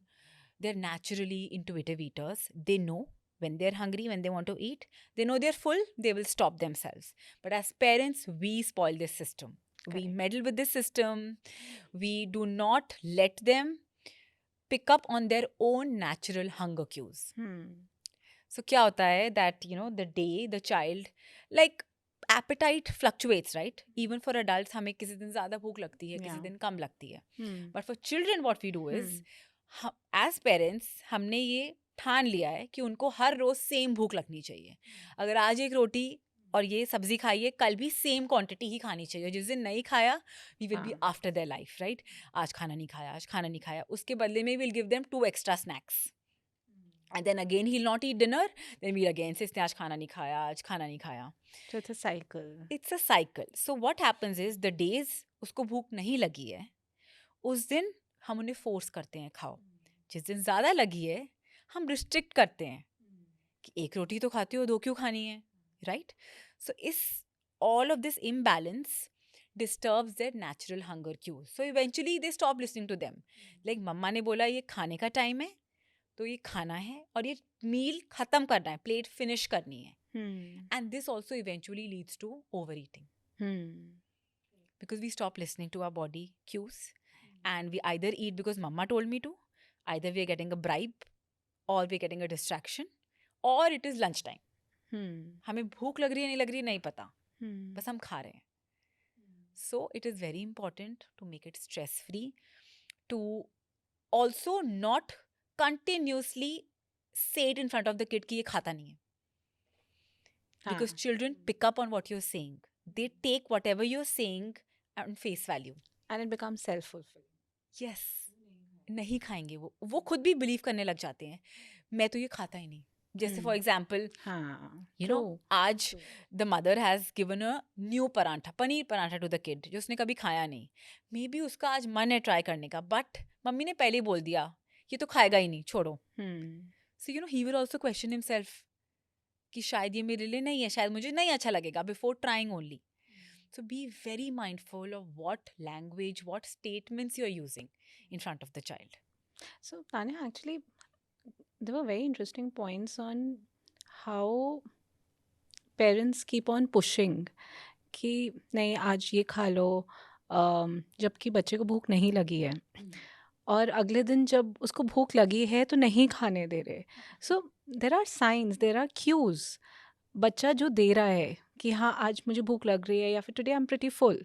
they're naturally intuitive eaters. They know when they're hungry, when they want to eat. They know they're full, they will stop themselves. But as parents, we spoil this system. We Correct. meddle with this system. We do not let them pick up on their own natural hunger cues. So क्या होता है that, the day the child, like appetite fluctuates, right? Even for adults, हमें किसी दिन ज़्यादा भूख लगती है, किसी Yeah. दिन कम लगती है. But for children, what we do is, as parents, हमने ये ठान लिया है कि उनको हर रोज सेम भूख लगनी चाहिए. अगर आज एक रोटी और ये सब्जी खाइए, कल भी सेम क्वांटिटी ही खानी चाहिए. जिस दिन नहीं खाया, we will be after their life, right? आज खाना नहीं खाया, आज खाना नहीं खाया, उसके बदले में will give them 2 extra snacks. And then again he'll not eat dinner, then we'll again say आज खाना नहीं खाया, आज खाना नहीं खाया. So it's a cycle. It's a cycle. So what happens is, the days उसको भूख नहीं लगी है, उस दिन हम उन्हें फोर्स करते हैं खाओ. जिस दिन ज़्यादा लगी है, हम रिस्ट्रिक्ट करते हैं कि एक रोटी तो खाती हो, 2 क्यों खानी है, राइट? सो इस all of this imbalance disturbs their natural hunger cues. So eventually they stop listening to them. Like मम्मा ने बोला ये खाने का टाइम है, तो ये खाना है और ये मील खत्म करना है, प्लेट फिनिश करनी है. And this also eventually leads to overeating. Because we stop listening to our body cues, and we either eat because mama told me to, either we are getting a bribe, or we are getting a distraction, or it is lunchtime. हमें भूख लग रही है नहीं लग रही है नहीं पता, बस हम खा रहे हैं. So it is very important to make it stress free, to also not continuously say it in front of the kid कि ये खाता नहीं है. Because children pick up on what you're saying. They take whatever you're saying on face value. And it becomes self-fulfilling. Yes. नहीं खाएंगे वो खुद भी बिलीव करने लग जाते हैं, मैं तो ये खाता ही नहीं. जैसे फॉर एग्जाम्पल, आज the mother has given a new paratha, paneer paratha to the kid, जो उसने कभी खाया नहीं. मे बी उसका आज मन है ट्राई करने का, बट मम्मी ने पहले ही बोल दिया ये तो खाएगा ही नहीं, छोड़ो. So he will also question himself कि शायद ये मेरे लिए नहीं है, शायद मुझे नहीं अच्छा लगेगा, before trying only. So be very mindful of what language, what statements you're using in front of the child. So Tanya, actually, there were very interesting points on how parents keep on pushing कि नहीं आज ये खा लो, जबकि बच्चे को भूख नहीं लगी है, और अगले दिन जब उसको भूख लगी है तो नहीं खाने दे रहे. So there are signs, there are cues. बच्चा जो दे रहा है कि हाँ आज मुझे भूख लग रही है, या फिर today I am pretty full,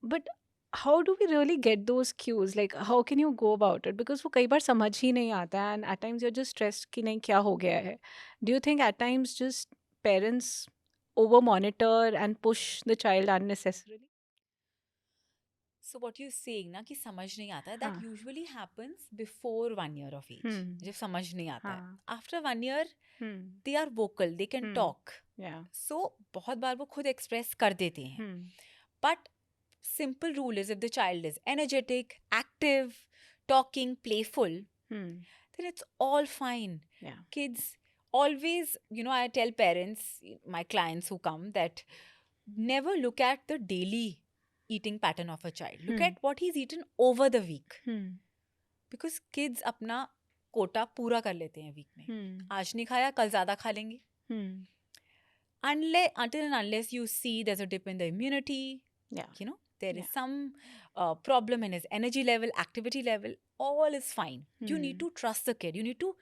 but how do we really get those cues? Like how can you go about it? Because वो कई बार समझ ही नहीं आता है, and at times you are just stressed कि नहीं क्या हो गया है. Do you think at times just parents over monitor and push the child unnecessarily? So what you're saying ना कि समझ नहीं आता है, that usually happens before 1 year of age. जब समझ नहीं आता है. After 1 year, they are vocal, they can talk. Yeah. So बहुत बार वो खुद express कर देते हैं. But simple rule is, if the child is energetic, active, talking, playful, then it's all fine. Yeah. Kids always, I tell parents, my clients who come, that never look at the daily eating pattern of a child. Look at what he's eaten over the week. Because kids अपना कोटा पूरा कर लेते हैं week में. आज नहीं खाया, कल ज़्यादा खा लेंगे. Until and unless you see there's a dip in the immunity, there is some problem in his energy level, activity level, all is fine. You need to trust the kid. You need to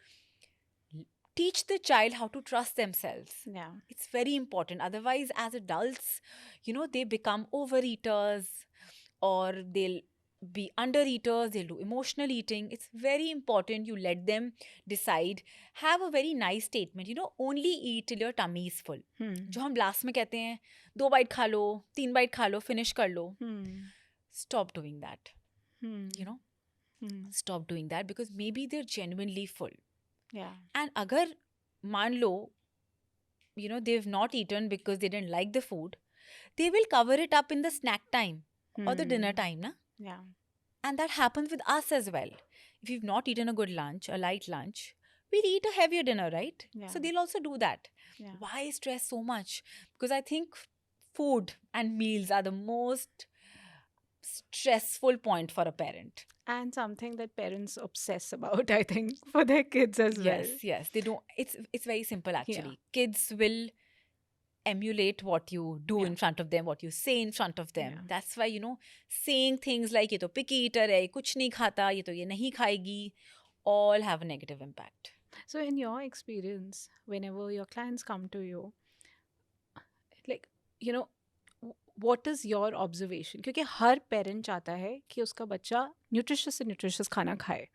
teach the child how to trust themselves. Yeah. It's very important. Otherwise, as adults, they become overeaters, or they'll be undereaters, they'll do emotional eating. It's very important you let them decide. Have a very nice statement, only eat till your tummy is full. जो हम last में कहते हैं 2 bite खा लो, 3 bite खा लो, finish कर लो. Stop doing that. Stop doing that, because maybe they're genuinely full. Yeah. And agar मान लो, they've not eaten because they didn't like the food, they will cover it up in the snack time or the dinner time, na? Yeah. And that happens with us as well. If you've not eaten a good lunch, a light lunch, we'll eat a heavier dinner, right? Yeah. So they'll also do that. Yeah. Why stress so much? Because I think food and meals are the most stressful point for a parent. And something that parents obsess about, I think, for their kids as well. Yes. They don't. It's very simple actually. Yeah. Kids will emulate what you do Yeah. in front of them, what you say in front of them. Yeah. That's why, saying things like ये तो picky eater है, कुछ नहीं खाता, ये तो ये नहीं खाएगी, all have a negative impact. So, in your experience, whenever your clients come to you, like, what is your observation? क्योंकि हर पेरेंट चाहता है कि उसका बच्चा न्यूट्रिशियस से न्यूट्रिशियस खाना खाए.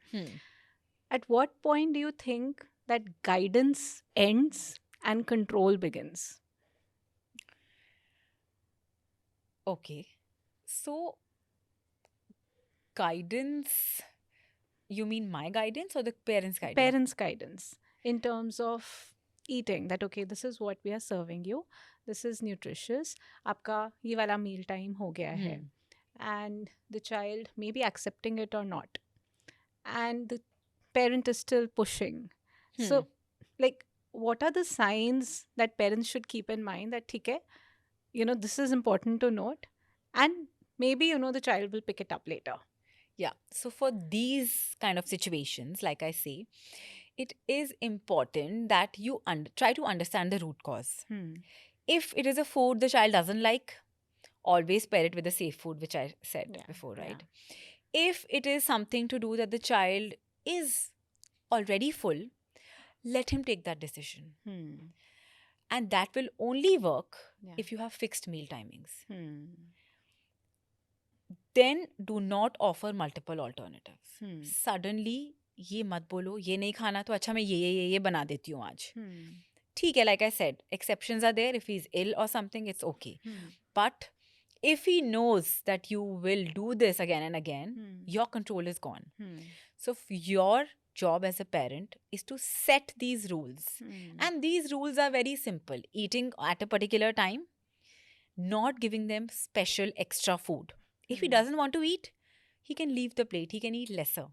At what point do you think that guidance ends and control begins? Okay. So, guidance, you mean my guidance or the parents' guidance? Parents' guidance in terms of eating, that okay, this is what we are serving you, this is nutritious, आपका ये वाला meal time हो गया है, and the child may be accepting it or not, and the parent is still pushing. So, like, what are the signs that parents should keep in mind that ठीक है, this is important to note, and maybe the child will pick it up later. Yeah. So for these kind of situations, like I say, it is important that you try to understand the root cause. If it is a food the child doesn't like, always pair it with the safe food, which I said before, right? If it is something to do that the child is already full, let him take that decision. And that will only work if you have fixed meal timings. Then do not offer multiple alternatives. Suddenly, ये मत बोलो, ये नहीं खाना तो अच्छा मैं ये बना देती हूँ आज. ठीक है, like I said, exceptions are there. If he's ill or something, it's okay. But if he knows that you will do this again and again, your control is gone. So your job as a parent is to set these rules. And these rules are very simple. Eating at a particular time, not giving them special extra food. If he doesn't want to eat, he can leave the plate. He can eat lesser.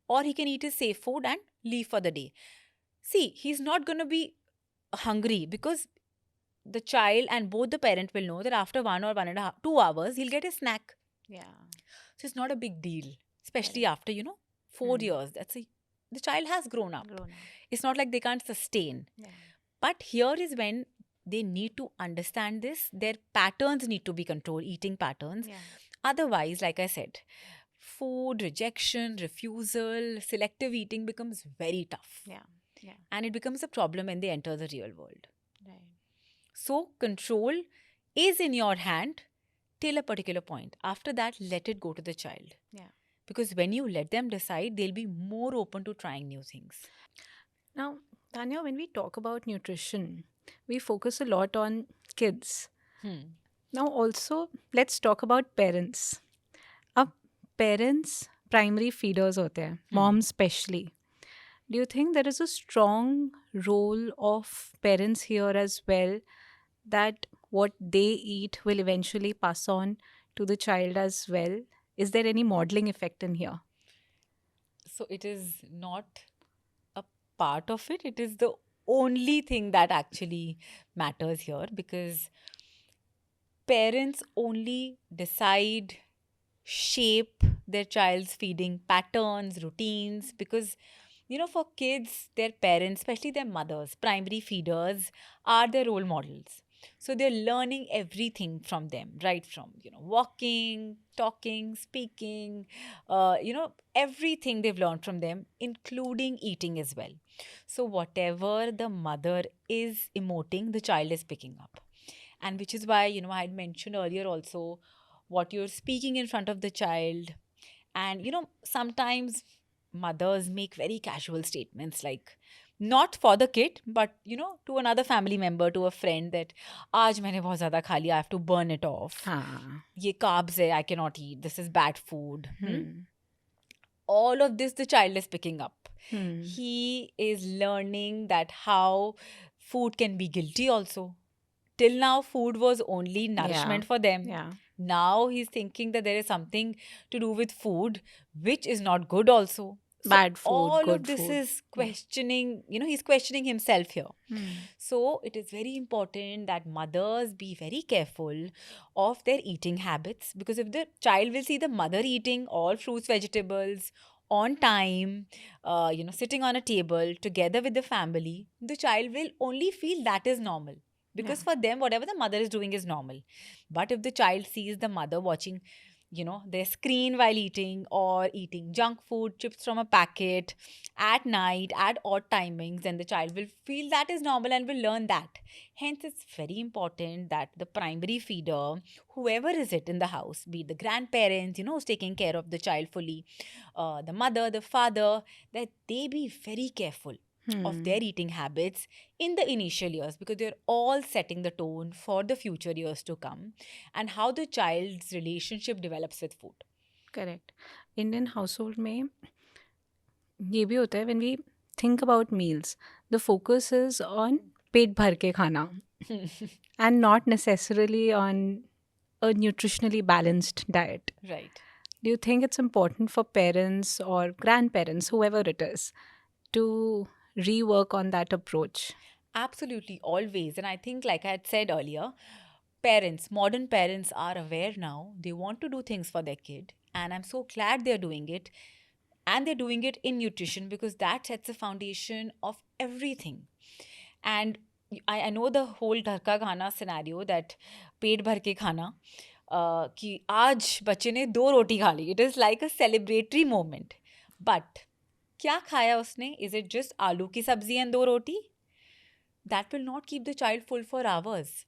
Or he can eat his safe food and leave for the day. See, he's not going to be hungry because the child and both the parent will know that after 1 or 1.5, 2 hours, he'll get a snack. Yeah. So it's not a big deal, especially after, 4 years. The child has grown up. It's not like they can't sustain. Yeah. But here is when they need to understand this. Their patterns need to be controlled, eating patterns. Yeah. Otherwise, like I said, food, rejection, refusal, selective eating becomes very tough. Yeah. And it becomes a problem when they enter the real world. Right. So control is in your hand till a particular point. After that, let it go to the child. Yeah. Because when you let them decide, they'll be more open to trying new things. Now, Tanya, when we talk about nutrition, we focus a lot on kids. Now, also, let's talk about parents. Ab parents primary feeders hote hain, moms especially. Do you think there is a strong role of parents here as well, that what they eat will eventually pass on to the child as well? Is there any modeling effect in here? So it is not a part of it. It is the only thing that actually matters here, because parents only decide, shape their child's feeding patterns, routines, because for kids, their parents, especially their mothers, primary feeders, are their role models. So they're learning everything from them, right from, walking, talking, speaking, everything they've learned from them, including eating as well. So whatever the mother is emoting, the child is picking up. And which is why, I had mentioned earlier also what you're speaking in front of the child. And, sometimes mothers make very casual statements, like not for the kid, but to another family member, to a friend, that आज मैंने बहुत ज़्यादा खा लिया, I have to burn it off. ये carbs है, I cannot eat. This is bad food. All of this the child is picking up. He is learning that how food can be guilty also. Till now, food was only nourishment for them. Yeah. Now he's thinking that there is something to do with food, which is not good also. So Bad food, all of good this food. is questioning, he's questioning himself here. Hmm. So it is very important that mothers be very careful of their eating habits, because if the child will see the mother eating all fruits, vegetables on time, sitting on a table together with the family, the child will only feel that is normal. Because Yeah. for them, whatever the mother is doing is normal. But if the child sees the mother watching, their screen while eating, or eating junk food, chips from a packet at night at odd timings, then the child will feel that is normal and will learn that. Hence, it's very important that the primary feeder, whoever is it in the house, be it the grandparents, who's taking care of the child fully, the mother, the father, that they be very careful of their eating habits in the initial years, because they're all setting the tone for the future years to come, and how the child's relationship develops with food. Correct. Indian household में ये भी होता है when we think about meals, the focus is on पेट भर के खाना and not necessarily on a nutritionally balanced diet. Right. Do you think it's important for parents or grandparents, whoever it is, to rework on that approach? Absolutely, always. And I think, like I had said earlier, parents, modern parents are aware now. They want to do things for their kid. And I'm so glad they're doing it. And they're doing it in nutrition, because that sets the foundation of everything. And I know the whole घर का खाना scenario, that पेट भर के खाना, कि आज बच्चे ने 2 रोटी खा ली. It is like a celebratory moment. But क्या खाया उसने? Is it just आलू की सब्जी and 2 roti? That will not keep the child full for hours.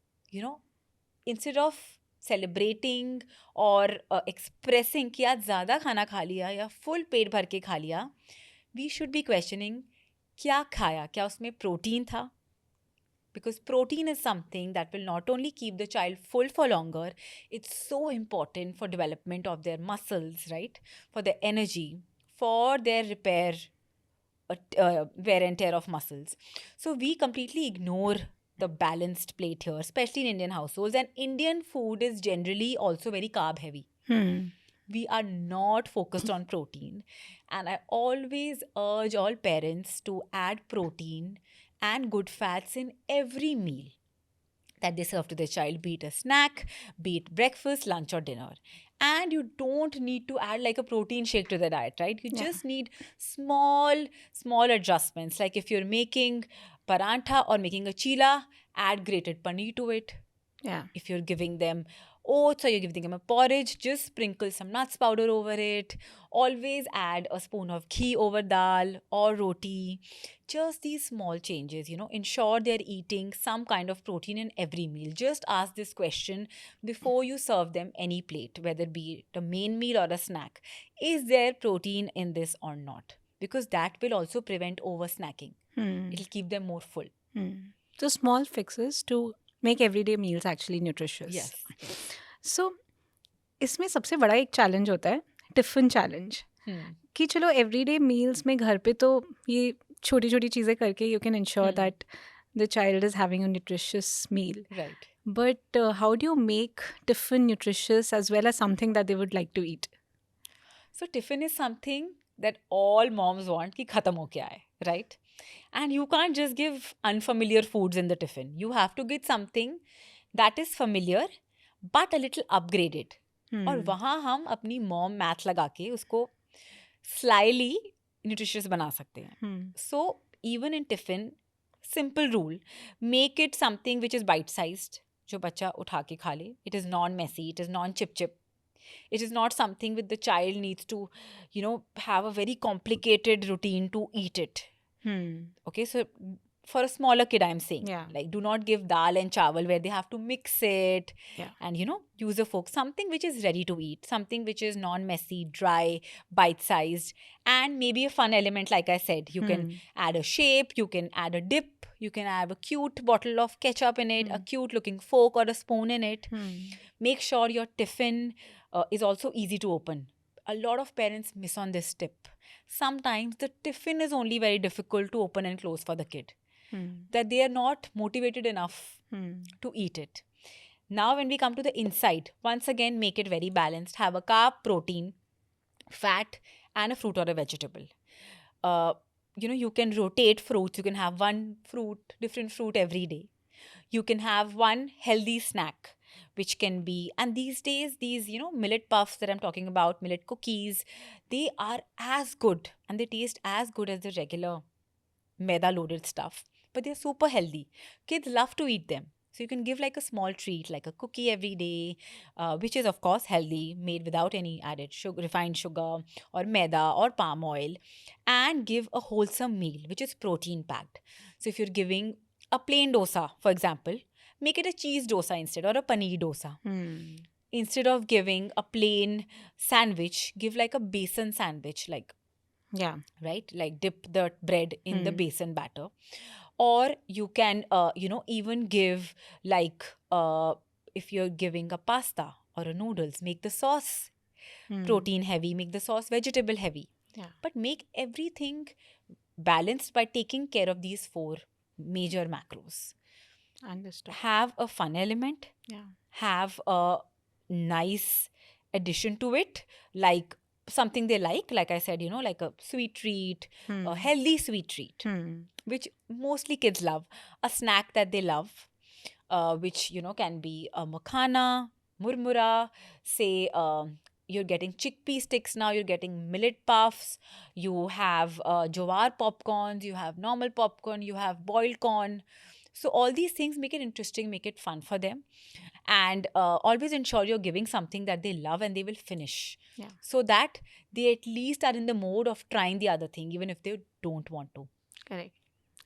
Instead of celebrating or expressing कि आज ज़्यादा खाना खा लिया या full पेट भर के खा लिया, we should be questioning क्या खाया, क्या उसमें protein था? Because protein is something that will not only keep the child full for longer, it's so important for development of their muscles, right? For their energy, for their repair, wear and tear of muscles. So we completely ignore the balanced plate here, especially in Indian households. And Indian food is generally also very carb heavy. We are not focused on protein. And I always urge all parents to add protein and good fats in every meal that they serve to their child, be it a snack, be it breakfast, lunch, or dinner. And you don't need to add like a protein shake to the diet, right? You Yeah. just need small adjustments. Like if you're making parantha or making a chila, add grated paneer to it. Yeah. If you're giving them oats or you're giving them a porridge, just sprinkle some nuts powder over it. Always add a spoon of ghee over dal or roti. Just these small changes, ensure they're eating some kind of protein in every meal. Just ask this question before you serve them any plate, whether it be a main meal or a snack. Is there protein in this or not? Because that will also prevent over snacking. It'll keep them more full. So small fixes to make everyday meals actually nutritious. Yes. So इसमें सबसे बड़ा एक challenge होता है tiffin challenge कि चलो everyday meals में घर पे तो ये छोटी छोटी चीज़ें करके you can ensure that the child is having a nutritious meal Right. But how do you make tiffin nutritious as well as something that they would like to eat So tiffin is something that all moms want कि खत्म हो के आए, right? And you can't just give unfamiliar foods in the tiffin. You have to get something that is familiar but a little upgraded. और वहाँ हम अपनी mom math लगा के उसको slyly nutritious बना सकते हैं. So even in tiffin, simple rule, make it something which is bite-sized, जो बच्चा उठा के खा ले. It is non-messy, it is non-chip-chip. It is not something with the child needs to, have a very complicated routine to eat it. Okay, so for a smaller kid, I'm saying, Yeah. like, do not give dal and chawal where they have to mix it Yeah. and, use a fork. Something which is ready to eat, something which is non-messy, dry, bite-sized, and maybe a fun element, like I said. You can add a shape, you can add a dip, you can have a cute bottle of ketchup in it, a cute-looking fork or a spoon in it. Make sure your tiffin is also easy to open. A lot of parents miss on this tip. Sometimes the tiffin is only very difficult to open and close for the kid, that they are not motivated enough to eat it. Now, when we come to the inside, once again, make it very balanced. Have a carb, protein, fat, and a fruit or a vegetable. You can rotate fruits. You can have one fruit, different fruit every day. You can have one healthy snack, which can be, and these days, these, millet puffs that I'm talking about, millet cookies, they are as good and they taste as good as the regular maida loaded stuff, but they're super healthy. Kids love to eat them. So you can give like a small treat, like a cookie every day, which is of course healthy, made without any added sugar, refined sugar, or maida or palm oil, and give a wholesome meal, which is protein packed. So if you're giving a plain dosa, for example, make it a cheese dosa instead, or a paneer dosa. Instead of giving a plain sandwich, give like a besan sandwich, like, Yeah. right, like dip the bread in the besan batter. Or you can even give, like, if you're giving a pasta or a noodles, make the sauce protein heavy, make the sauce vegetable heavy. Yeah. But make everything balanced by taking care of these four major macros. Understood. Have a fun element, Yeah. have a nice addition to it, like something they like I said, like a sweet treat, a healthy sweet treat, which mostly kids love, a snack that they love, which, can be a makhana, murmura, say, you're getting chickpea sticks now, you're getting millet puffs, you have jowar popcorns, you have normal popcorn, you have boiled corn. So all these things make it interesting, make it fun for them. And always ensure you're giving something that they love and they will finish. Yeah. So that they at least are in the mode of trying the other thing, even if they don't want to. Correct.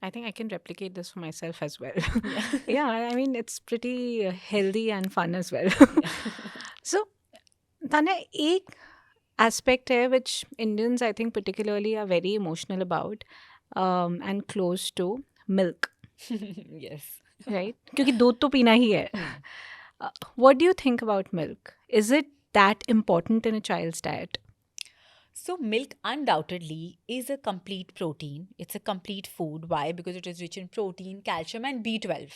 I think I can replicate this for myself as well. Yeah, I mean, it's pretty healthy and fun as well. So, Tanya, एक aspect है which Indians, I think, particularly are very emotional about and close to milk, Yes. right? क्योंकि दूध तो पीना ही है. What do you think about milk? Is it that important in a child's diet? So, milk undoubtedly is a complete protein. It's a complete food. Why? Because it is rich in protein, calcium, and B12.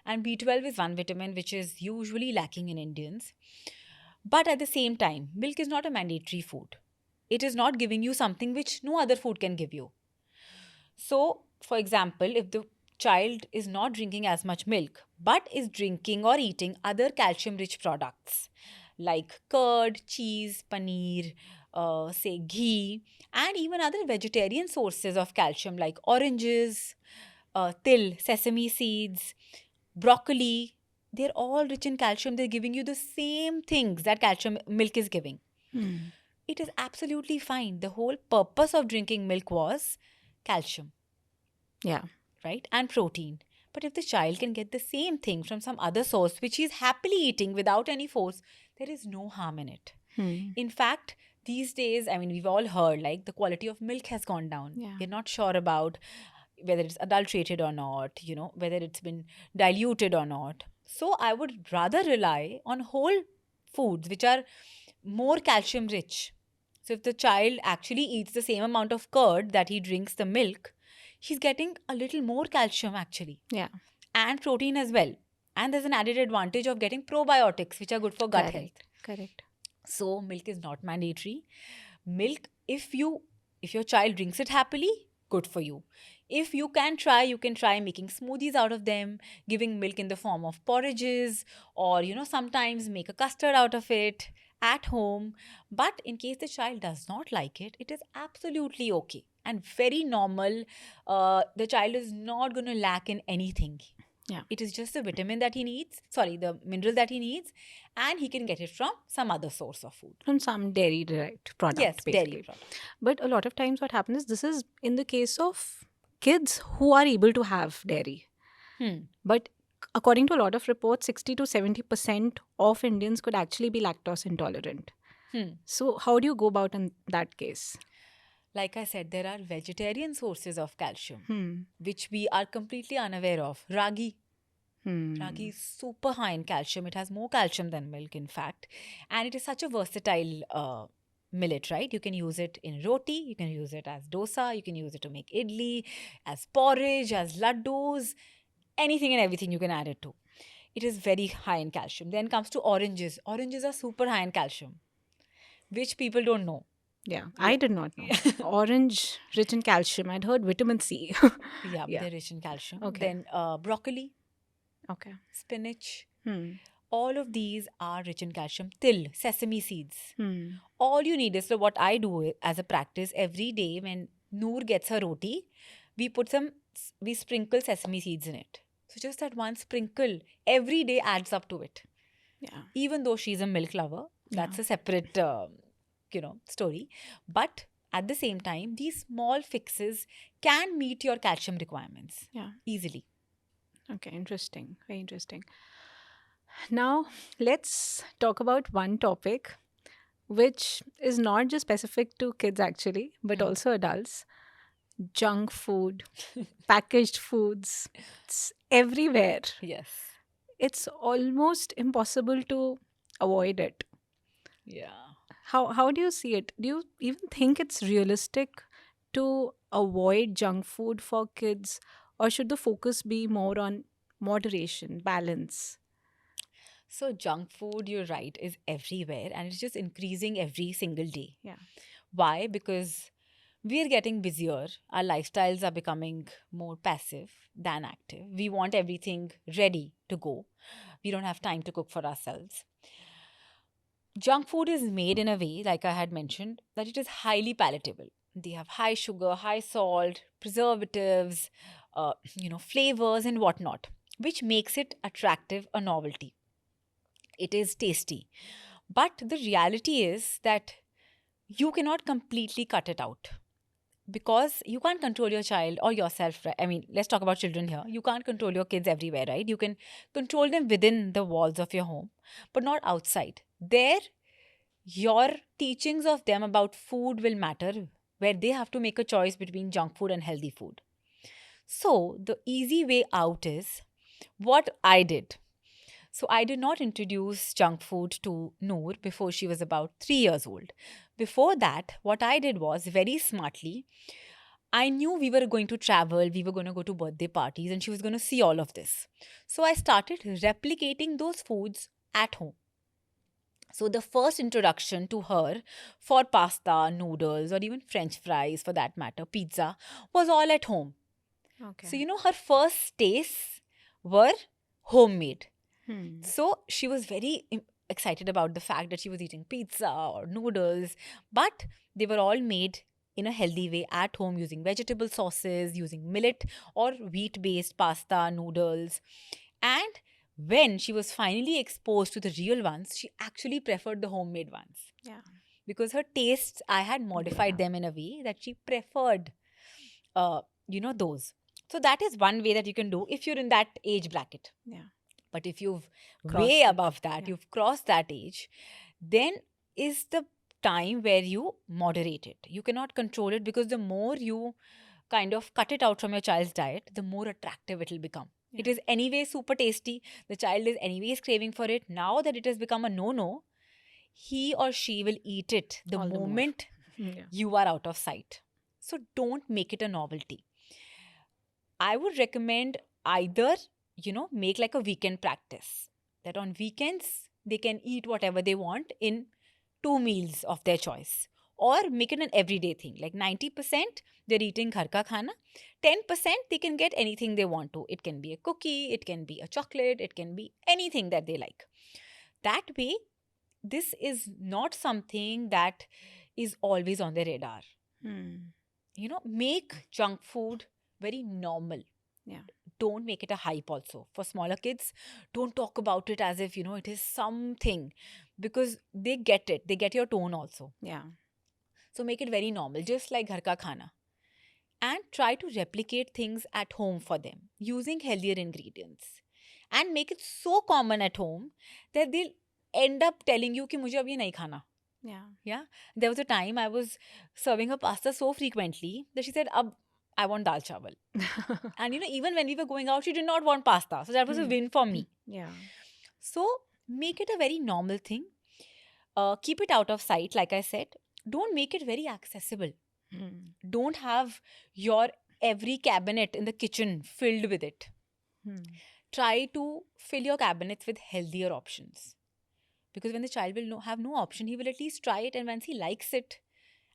And B12 is one vitamin which is usually lacking in Indians. But at the same time, milk is not a mandatory food. It is not giving you something which no other food can give you. So, for example, if the child is not drinking as much milk but is drinking or eating other calcium rich products like curd, cheese, paneer, say ghee, and even other vegetarian sources of calcium like oranges, til, sesame seeds, broccoli, they're all rich in calcium. They're giving you the same things that calcium milk is giving. It is absolutely fine. The whole purpose of drinking milk was calcium. Yeah. Right? And protein. But if the child can get the same thing from some other source, which he's happily eating without any force, there is no harm in it. In fact, these days, I mean, we've all heard like the quality of milk has gone down. Yeah. We're not sure about whether it's adulterated or not, whether it's been diluted or not. So I would rather rely on whole foods, which are more calcium rich. So if the child actually eats the same amount of curd that he drinks the milk, he's getting a little more calcium actually. Yeah. And protein as well. And there's an added advantage of getting probiotics, which are good for gut health. Correct. So milk is not mandatory. Milk, if your child drinks it happily, good for you. If you can try making smoothies out of them, giving milk in the form of porridges, or sometimes make a custard out of it at home. But in case the child does not like it, it is absolutely okay and very normal. The child is not going to lack in anything. Yeah. It is just the vitamin that he needs, the mineral that he needs, and he can get it from some other source of food. From some dairy derived product, Yes, basically. dairy product. But a lot of times what happens is this is in the case of kids who are able to have dairy. But according to a lot of reports, 60 to 70% of Indians could actually be lactose intolerant. So how do you go about in that case? Like I said, there are vegetarian sources of calcium, which we are completely unaware of. Ragi. Ragi is super high in calcium. It has more calcium than milk, in fact. And it is such a versatile millet, right? You can use it in roti, you can use it as dosa, you can use it to make idli, as porridge, as laddus, anything and everything you can add it to. it is very high in calcium. Then comes to oranges. Oranges are super high in calcium, which people don't know. Yeah, I did not know. Orange rich in calcium. I'd heard vitamin C. Yeah, Yeah. they're rich in calcium. Okay. Then broccoli, Okay. spinach, Hmm. all of these are rich in calcium. Till, sesame seeds. Hmm. All you need is, so what I do as a practice every day when Noor gets her roti, we sprinkle sesame seeds in it. So just that one sprinkle every day adds up to it. Yeah. Even though she's a milk lover, that's Yeah. a separate, story. But at the same time, these small fixes can meet your calcium requirements Yeah. easily. Okay. Interesting. Very interesting. Now, let's talk about one topic which is not just specific to kids actually, but also adults. Junk food, packaged foods. It's everywhere. Yes. It's almost impossible to avoid it. Yeah. How do you see it? Do you even think it's realistic to avoid junk food for kids, or should the focus be more on moderation, balance? So junk food, you're right, is everywhere and it's just increasing every single day. Yeah. Why? Because we're getting busier. Our lifestyles are becoming more passive than active. We want everything ready to go. We don't have time to cook for ourselves. Junk food is made in a way, like I had mentioned, that it is highly palatable. They have high sugar, high salt, preservatives, flavors and whatnot, which makes it attractive, a novelty. It is tasty. But the reality is that you cannot completely cut it out because you can't control your child or yourself. Right? I mean, let's talk about children here. You can't control your kids everywhere, right? You can control them within the walls of your home, but not outside. There, your teachings of them about food will matter, where they have to make a choice between junk food and healthy food. So, the easy way out is what I did. So I did not introduce junk food to Noor before she was about 3 years old. Before that, what I did was very smartly, I knew we were going to travel, we were going to go to birthday parties, and she was going to see all of this. So I started replicating those foods at home. So the first introduction to her for pasta, noodles, or even French fries for that matter, pizza, was all at home. Okay. So, her first tastes were homemade. Hmm. So she was very excited about the fact that she was eating pizza or noodles, but they were all made in a healthy way at home using vegetable sauces, using millet or wheat based pasta, noodles. And when she was finally exposed to the real ones, she actually preferred the homemade ones Yeah. because her tastes, I had modified Yeah. them in a way that she preferred, those. So that is one way that you can do if you're in that age bracket. Yeah. But if you've Crossed way it. above that, Yeah. you've crossed that age, then is the time where you moderate it. You cannot control it because the more you kind of cut it out from your child's diet, the more attractive it will become. It Yeah. is anyway super tasty. The child is anyways craving for it. Now that it has become a no-no, he or she will eat it the All the more. moment Yeah. you are out of sight. So don't make it a novelty. I would recommend either, make like a weekend practice. That on weekends, they can eat whatever they want in 2 meals of their choice. Or make it an everyday thing. Like 90%, they're eating ghar ka khana. 10%, they can get anything they want to. It can be a cookie, it can be a chocolate, it can be anything that they like. That way, this is not something that is always on their radar. Hmm. Make junk food very normal. Yeah. Don't make it a hype also. For smaller kids, don't talk about it as if, it is something because they get it. They get your tone also. Yeah. So make it very normal, just like ghar ka khana. And try to replicate things at home for them using healthier ingredients. And make it so common at home that they'll end up telling you कि मुझे अब ये नहीं खाना. Yeah. Yeah. There was a time I was serving her pasta so frequently that she said, Ab, I want dal chawal. And even when we were going out, she did not want pasta. So that was a win for me. Yeah. So make it a very normal thing. Keep it out of sight, like I said. Don't make it very accessible. Hmm. Don't have your every cabinet in the kitchen filled with it. Hmm. try to fill your cabinets with healthier options. Because when the child will have no option, he will at least try it. And once he likes it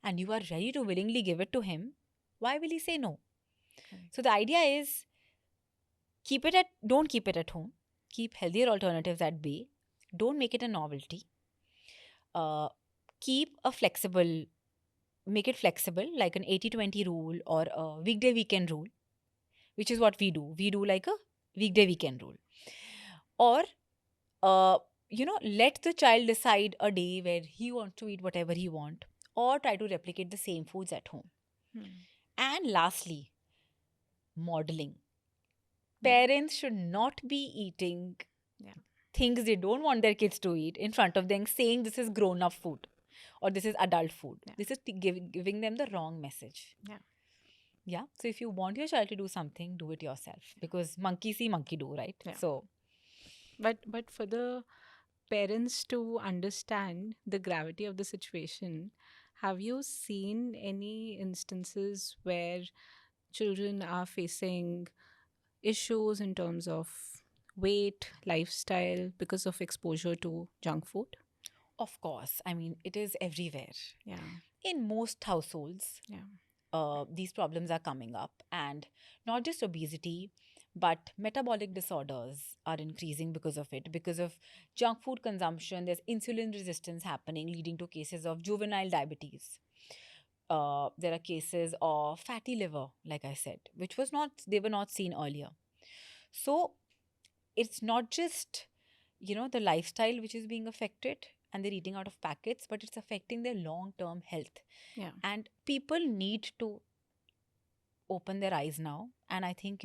and you are ready to willingly give it to him, why will he say no? Correct. So the idea is don't keep it at home. Keep healthier alternatives at bay. Don't make it a novelty. Uh, make it flexible, like an 80-20 rule or a weekday weekend rule, which is what we do. We do like a weekday weekend rule. Or, let the child decide a day where he wants to eat whatever he wants, or try to replicate the same foods at home. And lastly, modeling. Parents should not be eating things they don't want their kids to eat in front of them, saying this is grown-up food or this is adult food. This is giving them the wrong message. Yeah. So if you want your child to do something, do it yourself, because monkey see, monkey do, right? So, but for the parents to understand the gravity of the situation, have you seen any instances where children are facing issues in terms of weight, lifestyle because of exposure to junk food? of course, I mean, it is everywhere. Yeah. In most households, these problems are coming up, and not just obesity, but metabolic disorders are increasing because of it. Because of junk food consumption, there's insulin resistance happening, leading to cases of juvenile diabetes. There are cases of fatty liver, like I said, they were not seen earlier. So it's not just, the lifestyle which is being affected and they're eating out of packets, but it's affecting their long-term health. Yeah. And people need to open their eyes now. And I think,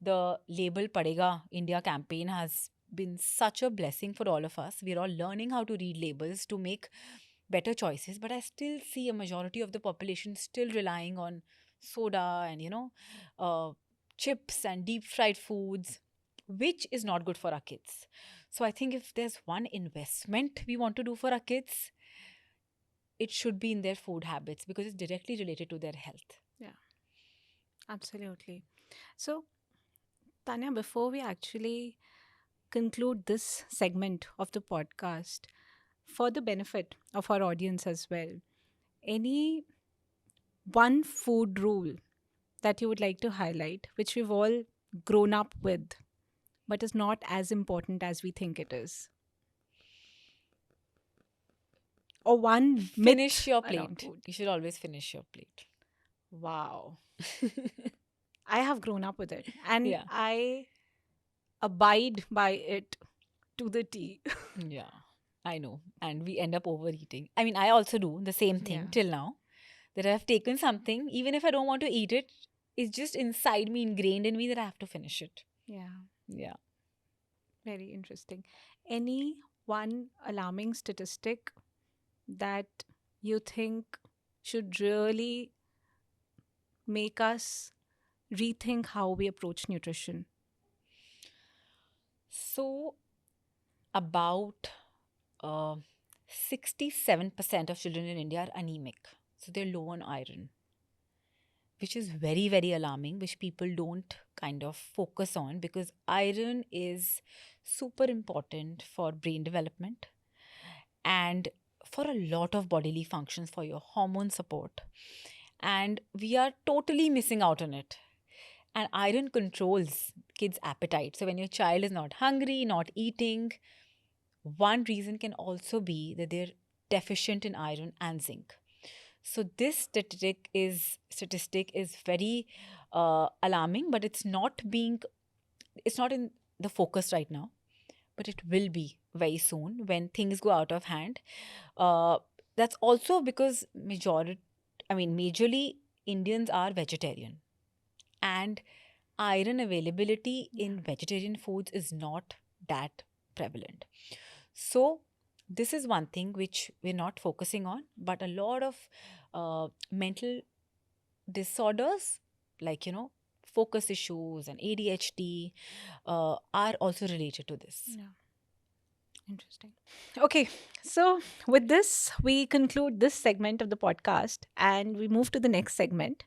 the Label Padega India campaign has been such a blessing for all of us. We're all learning how to read labels to make better choices, but I still see a majority of the population still relying on soda and, chips and deep fried foods, which is not good for our kids. So I think if there's one investment we want to do for our kids, it should be in their food habits, because it's directly related to their health. Yeah, absolutely. So, Tanya, before we actually conclude this segment of the podcast, for the benefit of our audience as well, any one food rule that you would like to highlight, which we've all grown up with, but is not as important as we think it is? Or one Finish myth your around plate. food. You should always finish your plate. Wow. I have grown up with it, and Yeah. I abide by it to the T. Yeah, I know. And we end up overeating. I mean, I also do the same thing Yeah. till now. That I've taken something, even if I don't want to eat it, it's just inside me, ingrained in me, that I have to finish it. Yeah, Yeah. very interesting. Any one alarming statistic that you think should really make us rethink how we approach nutrition? So, about 67% of children in India are anemic. So, they're low on iron, which is very, very alarming, which people don't kind of focus on, because iron is super important for brain development and for a lot of bodily functions, for your hormone support. And we are totally missing out on it. And iron controls kids' appetite. So when your child is not hungry, not eating, one reason can also be that they're deficient in iron and zinc. So this statistic is very alarming, but it's not in the focus right now, but it will be very soon when things go out of hand. That's also because majorly Indians are vegetarian, and iron availability in vegetarian foods is not that prevalent. So this is one thing which we're not focusing on, but a lot of mental disorders, like, focus issues and ADHD, are also related to this. Yeah. Interesting. Okay, so with this, we conclude this segment of the podcast and we move to the next segment,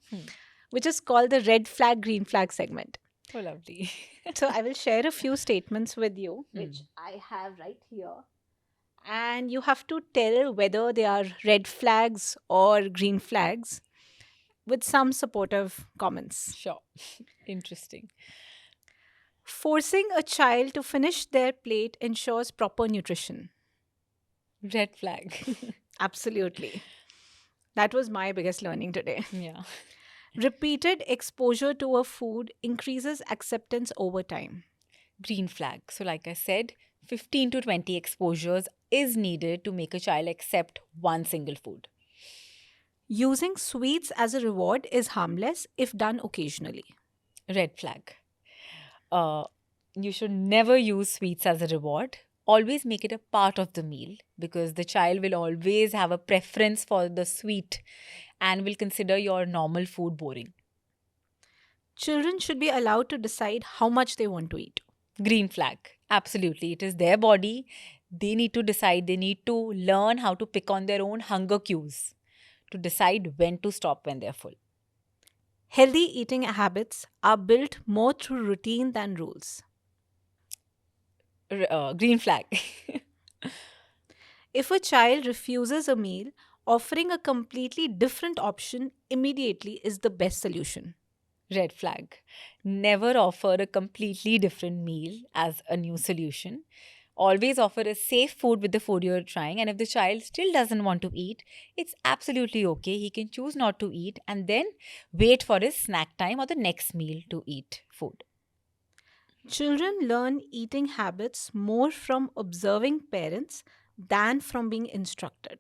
which is called the red flag, green flag segment. Oh, lovely. So I will share a few statements with you, which I have right here. And you have to tell whether they are red flags or green flags with some supportive comments. Sure. Interesting. Forcing a child to finish their plate ensures proper nutrition. Red flag. Absolutely. That was my biggest learning today. Yeah. Repeated exposure to a food increases acceptance over time. Green flag. So, like I said, 15 to 20 exposures is needed to make a child accept one single food. Using sweets as a reward is harmless if done occasionally. Red flag. Uh, you should never use sweets as a reward. Always make it a part of the meal because the child will always have a preference for the sweet and will consider your normal food boring. Children should be allowed to decide how much they want to eat. Green flag. Absolutely. It is their body. They need to decide. They need to learn how to pick on their own hunger cues to decide when to stop when they're full. Healthy eating habits are built more through routine than rules. Green flag. If a child refuses a meal, offering a completely different option immediately is the best solution. Red flag. Never offer a completely different meal as a new solution. Always offer a safe food with the food you're trying. And if the child still doesn't want to eat, it's absolutely okay. He can choose not to eat and then wait for his snack time or the next meal to eat food. Children learn eating habits more from observing parents than from being instructed.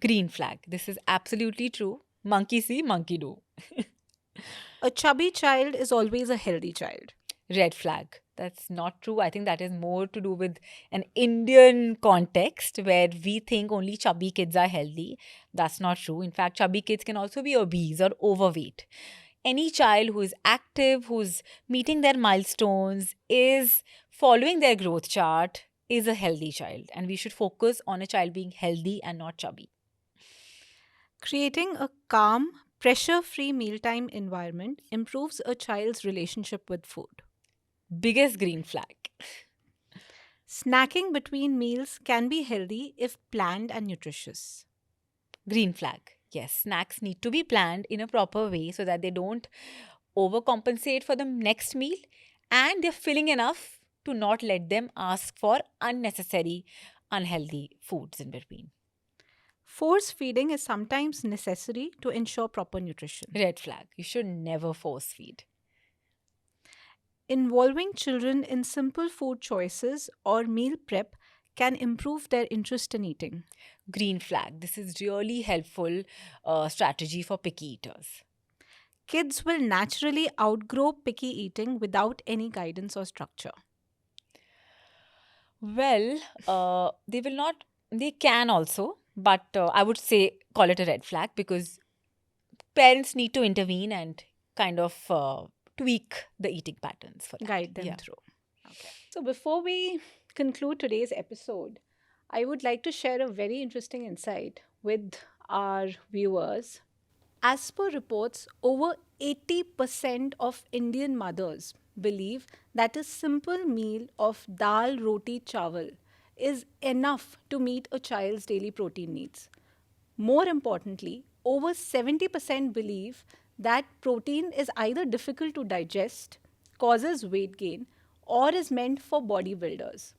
Green flag. This is absolutely true. Monkey see, monkey do. A chubby child is always a healthy child. Red flag. That's not true. I think that is more to do with an Indian context where we think only chubby kids are healthy. That's not true. In fact, chubby kids can also be obese or overweight. Any child who is active, who's meeting their milestones, is following their growth chart, is a healthy child. And we should focus on a child being healthy and not chubby. Creating a calm, pressure free mealtime environment improves a child's relationship with food. Biggest green flag. Snacking between meals can be healthy if planned and nutritious. Green flag. Yes, snacks need to be planned in a proper way so that they don't overcompensate for the next meal and they're filling enough to not let them ask for unnecessary, unhealthy foods in between. Force feeding is sometimes necessary to ensure proper nutrition. Red flag. You should never force feed. Involving children in simple food choices or meal prep can improve their interest in eating. Green flag. This is really helpful strategy for picky eaters. Kids will naturally outgrow picky eating without any guidance or structure. Well, they will not, they can also, but I would say call it a red flag because parents need to intervene and kind of tweak the eating patterns for that. Guide them Yeah. through. Okay. So before we conclude today's episode, I would like to share a very interesting insight with our viewers. As per reports, over 80% of Indian mothers believe that a simple meal of dal, roti, chawal is enough to meet a child's daily protein needs. More importantly, over 70% believe that protein is either difficult to digest, causes weight gain, or is meant for bodybuilders.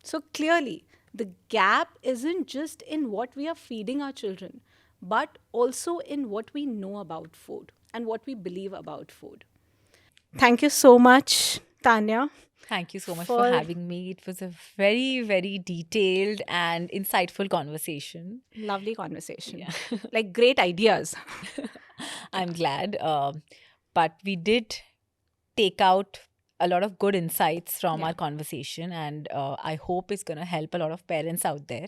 So clearly, the gap isn't just in what we are feeding our children, but also in what we know about food and what we believe about food. Thank you so much, Tanya. Thank you so much for having me. It was a very, very detailed and insightful conversation. Lovely conversation. Yeah. Like great ideas. I'm glad. But we did take out a lot of good insights from Yeah. our conversation, and I hope it's going to help a lot of parents out there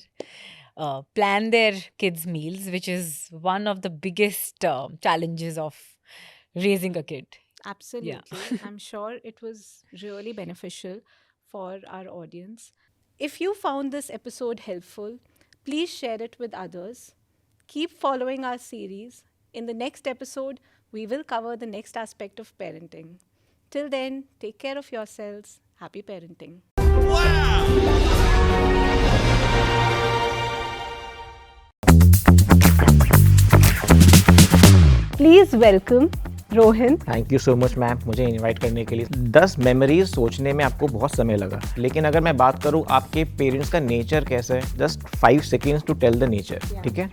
plan their kids' meals, which is one of the biggest challenges of raising a kid. Absolutely. I'm sure it was really beneficial for our audience. If you found this episode helpful, please share it with others. Keep following our series. In the next episode, we will cover the next aspect of parenting. Till then, take care of yourselves. Happy parenting. Please welcome Rohin. Thank you so much ma'am मुझे invite करने के लिए। 10 memories सोचने में आपको बहुत समय लगा, लेकिन अगर मैं बात करूँ आपके पेरेंट्स का नेचर कैसा है, just 5 seconds to tell the nature, ठीक है।